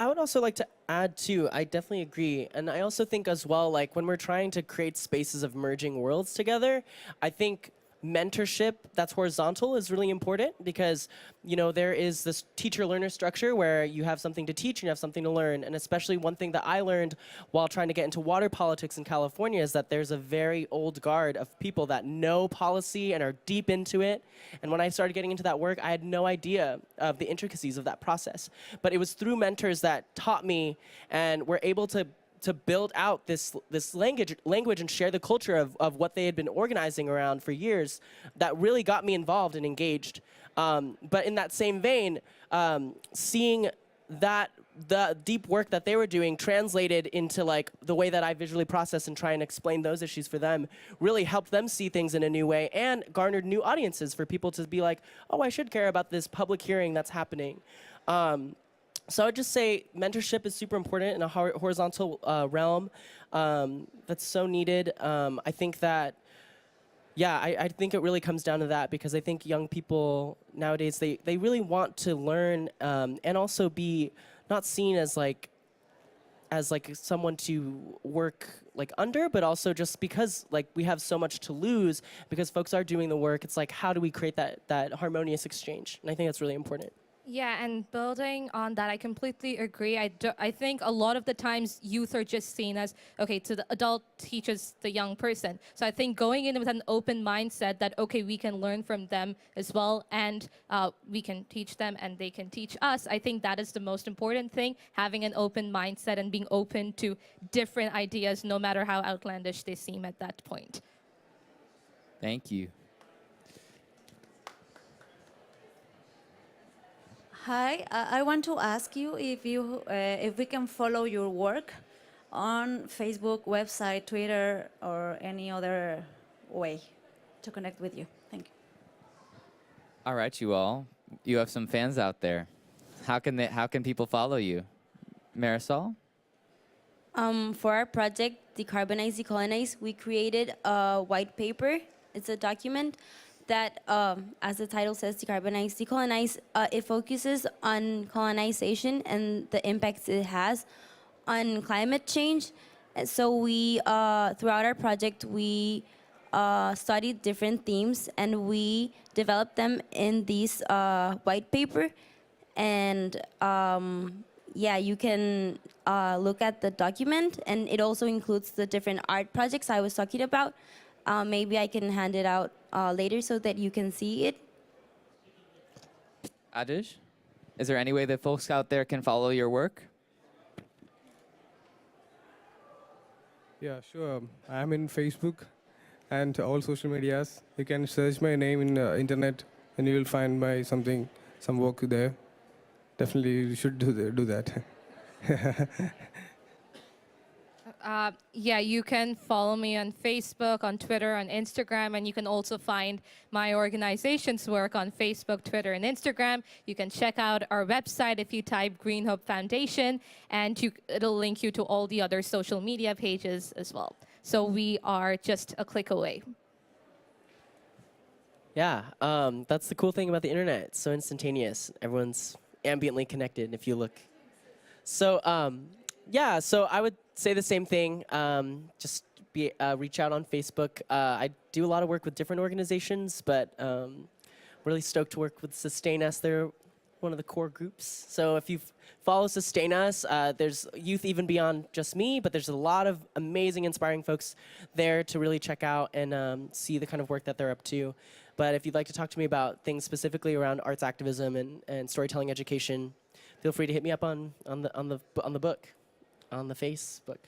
I would also like to add too, I definitely agree. And I also think as well, like when we're trying to create spaces of merging worlds together, I think mentorship that's horizontal is really important, because there is this teacher-learner structure where you have something to teach and you have something to learn. And especially one thing that I learned while trying to get into water politics in California is that there's a very old guard of people that know policy and are deep into it. And when I started getting into that work, I had no idea of the intricacies of that process. But it was through mentors that taught me and were able to build out this language and share the culture of what they had been organizing around for years that really got me involved and engaged. But in that same vein, seeing that the deep work that they were doing translated into like the way that I visually process and try and explain those issues for them really helped them see things in a new way and garnered new audiences for people to be like, oh, I should care about this public hearing that's happening. So I would just say mentorship is super important in a horizontal realm. That's so needed. I think that, yeah, I think it really comes down to that, because I think young people nowadays, they really want to learn and also be not seen as like someone to work like under, but also just because like we have so much to lose because folks are doing the work. It's like, how do we create that harmonious exchange? And I think that's really important. Yeah, and building on that, I completely agree. I think a lot of the times youth are just seen as, okay, so the adult teaches the young person. So I think going in with an open mindset that, okay, we can learn from them as well, and we can teach them and they can teach us. I think that is the most important thing, having an open mindset and being open to different ideas, no matter how outlandish they seem at that point. Thank you. Hi, I want to ask you if we can follow your work on Facebook, website, Twitter, or any other way to connect with you. Thank you. All right, you all. You have some fans out there. How can people follow you? Marisol? For our project, Decarbonize, Decolonize, we created a white paper. It's a document that, as the title says, Decarbonize, Decolonize, it focuses on colonization and the impacts it has on climate change. And so we, throughout our project, we studied different themes and we developed them in this white paper. And yeah, you can look at the document, and it also includes the different art projects I was talking about. Maybe I can hand it out later so that you can see it. Adish? Is there any way that folks out there can follow your work? Yeah, sure. I'm in Facebook and all social medias. You can search my name in internet and you will find some work there. Definitely you should do that. Yeah, you can follow me on Facebook, on Twitter, on Instagram, and you can also find my organization's work on Facebook, Twitter, and Instagram. You can check out our website if you type Green Hope Foundation, and it'll link you to all the other social media pages as well. So we are just a click away. Yeah, that's the cool thing about the internet. It's so instantaneous. Everyone's ambiently connected if you look. So yeah, so I would say the same thing. Just reach out on Facebook. I do a lot of work with different organizations, but really stoked to work with Sustain Us. They're one of the core groups. So if you follow Sustain Us, there's youth even beyond just me, but there's a lot of amazing, inspiring folks there to really check out and see the kind of work that they're up to. But if you'd like to talk to me about things specifically around arts activism and storytelling education, feel free to hit me up on the Facebook.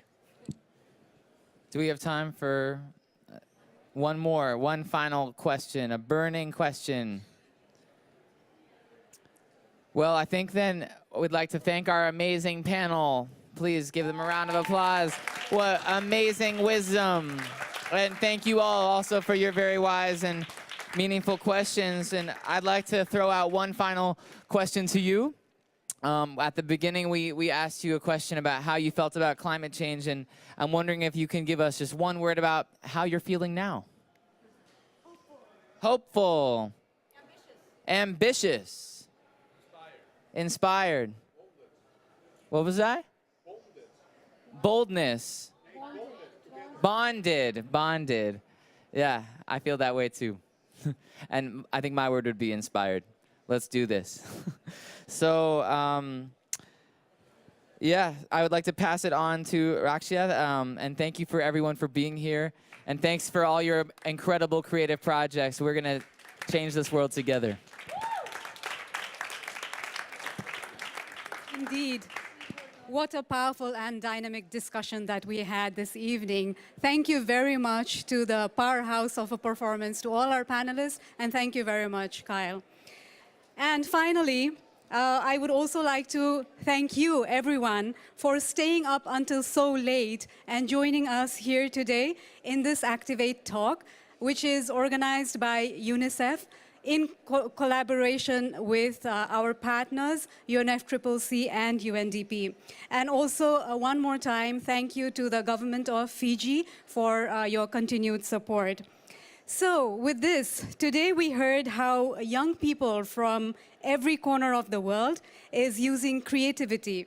Do we have time for one final question, a burning question? Well, I think then we'd like to thank our amazing panel. Please give them a round of applause. What amazing wisdom. And thank you all also for your very wise and meaningful questions. And I'd like to throw out one final question to you. At the beginning, we asked you a question about how you felt about climate change, and I'm wondering if you can give us just one word about how you're feeling now. Hopeful. Ambitious. Inspired. What was that? Boldness. Bonded. Yeah, I feel that way too. And I think my word would be inspired. Let's do this. So, yeah, I would like to pass it on to Rakshia, and thank you for everyone for being here. And thanks for all your incredible creative projects. We're going to change this world together. Indeed. What a powerful and dynamic discussion that we had this evening. Thank you very much to the powerhouse of a performance, to all our panelists, and thank you very much, Kyle. And finally, I would also like to thank you, everyone, for staying up until so late and joining us here today in this Activate talk, which is organized by UNICEF in collaboration with our partners, UNFCCC and UNDP. And also, one more time, thank you to the government of Fiji for your continued support. So with this, today we heard how young people from every corner of the world is using creativity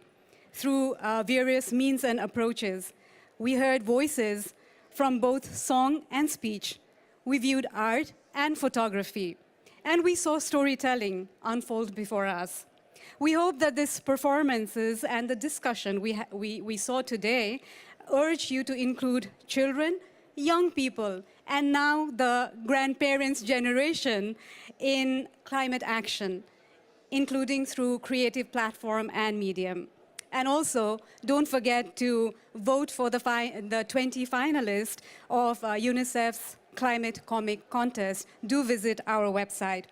through various means and approaches. We heard voices from both song and speech. We viewed art and photography. And we saw storytelling unfold before us. We hope that these performances and the discussion we saw today urge you to include children, young people, and now the grandparents' generation in climate action, including through creative platform and medium. And also, don't forget to vote for the 20 finalists of UNICEF's Climate Comic Contest. Do visit our website.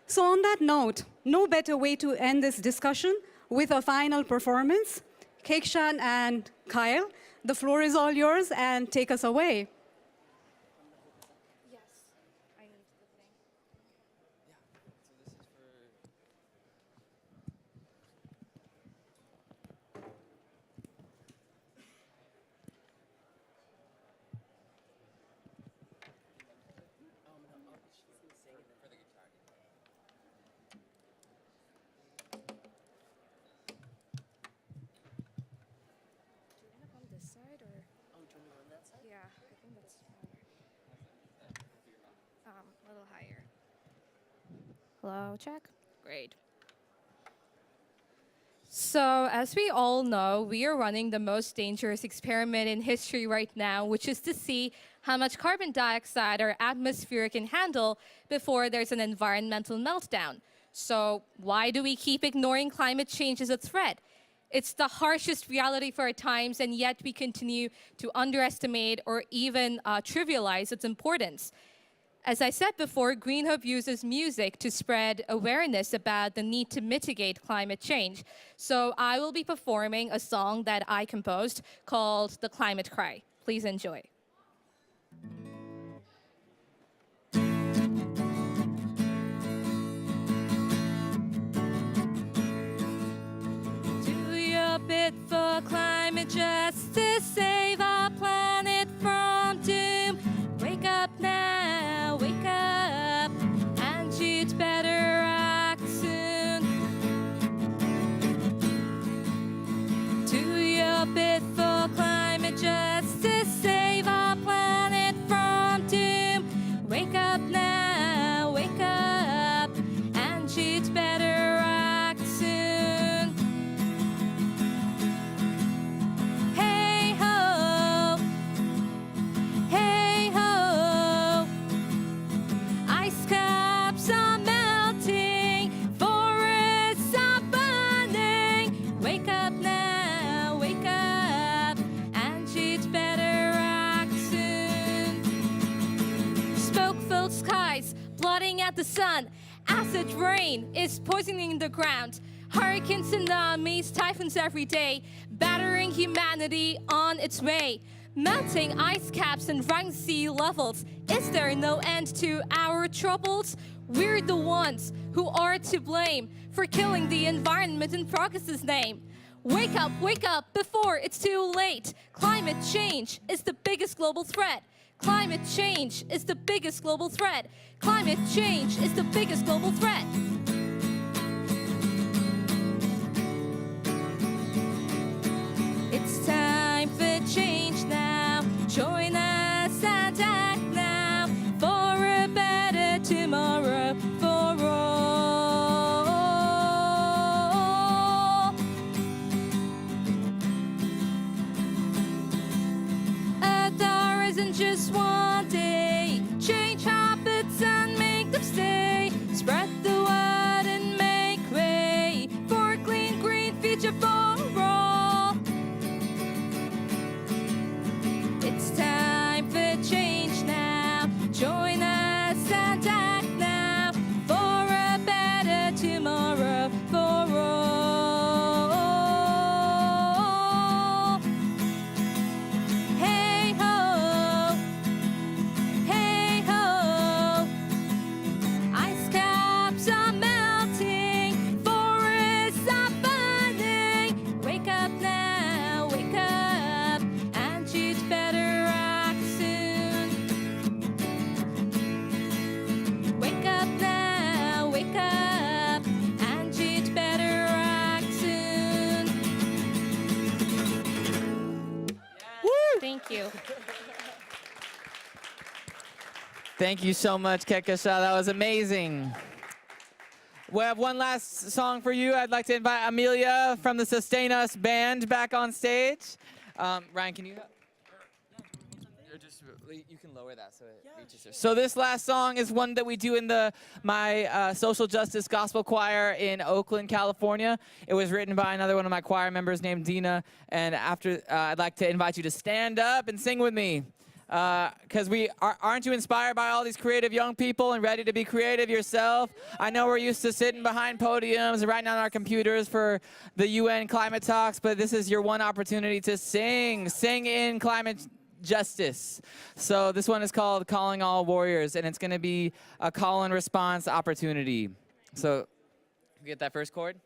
So on that note, no better way to end this discussion with a final performance. Kekshan and Kyle, the floor is all yours, and take us away. A little higher. Hello, check. Great. So, as we all know, we are running the most dangerous experiment in history right now, which is to see how much carbon dioxide our atmosphere can handle before there's an environmental meltdown. So, why do we keep ignoring climate change as a threat? It's the harshest reality for our times, and yet we continue to underestimate or even trivialize its importance. As I said before, Green Hope uses music to spread awareness about the need to mitigate climate change. So I will be performing a song that I composed called The Climate Cry. Please enjoy. Do your bit for climate justice, save our planet from doom. Wake up now, wake up, and you'd better act soon. Do your bit for climate justice, save our flooding at the sun. Acid rain is poisoning the ground. Hurricanes, tsunamis, typhoons every day, battering humanity on its way. Melting ice caps and rising sea levels. Is there no end to our troubles? We're the ones who are to blame for killing the environment in progress's name. Wake up before it's too late. Climate change is the biggest global threat. Climate change is the biggest global threat. Climate change is the biggest global threat. It's time for change now. Join us and act now for a better tomorrow for all. Earth hour isn't just one day. Change habits and make them stay. Spread the word and make way for a clean, green future for all. It's time for change now. Join us and act now for a better tomorrow for all. Hey ho, hey ho. Ice caps are melting, forests are burning. Wake up now, wake up, and you'd better act soon. Wake up now, wake up, and you'd better act soon. Thank you. Thank you so much, Kekasha. That was amazing. We have one last song for you. I'd like to invite Amelia from the Sustain Us band back on stage. Ryan, can you help? Or just, you can lower that so it reaches her. So this last song is one that we do in my social justice gospel choir in Oakland, California. It was written by another one of my choir members named Dina. And after, I'd like to invite you to stand up and sing with me. Because aren't you inspired by all these creative young people and ready to be creative yourself? I know we're used to sitting behind podiums and writing on our computers for the UN climate talks, but this is your one opportunity to sing in climate justice. So this one is called Calling All Warriors, and it's going to be a call and response opportunity. So get that first chord.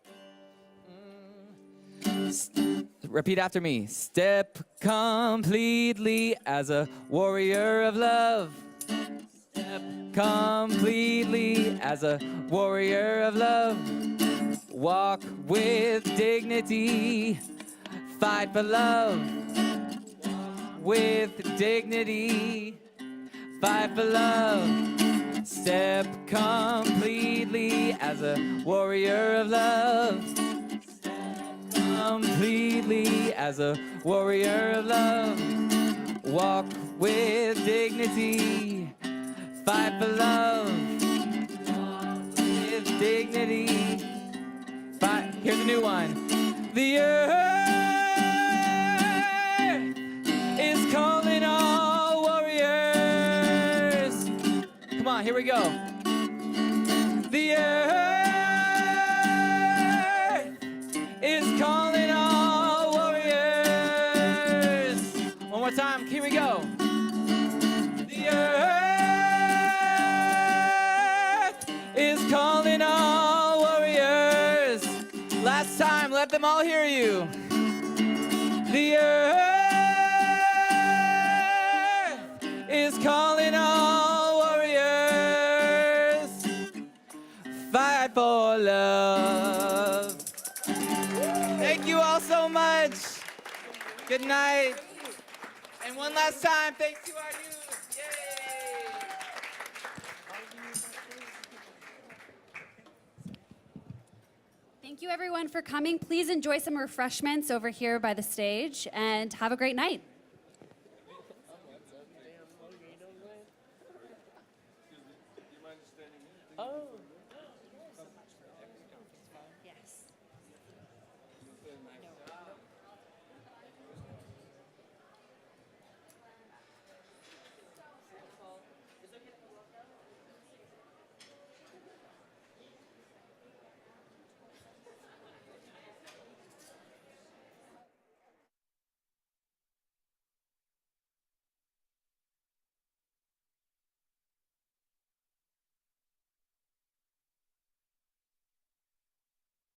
Repeat after me. Step completely as a warrior of love. Step completely as a warrior of love. Walk with dignity. Fight for love. With dignity. Fight for love. Step completely as a warrior of love. Completely as a warrior of love. Walk with dignity. Fight for love. Walk with dignity. Fight. Here's a new one. The earth is calling all warriors. Come on, here we go. The earth is calling all warriors. One more time, here we go. The earth is calling all warriors. Last time, let them all hear you. The earth is calling all warriors. Fight for love. Thank you all so much. Good night. And one last time, thanks to our youth. Yay! Thank you everyone for coming. Please enjoy some refreshments over here by the stage and have a great night. Yes.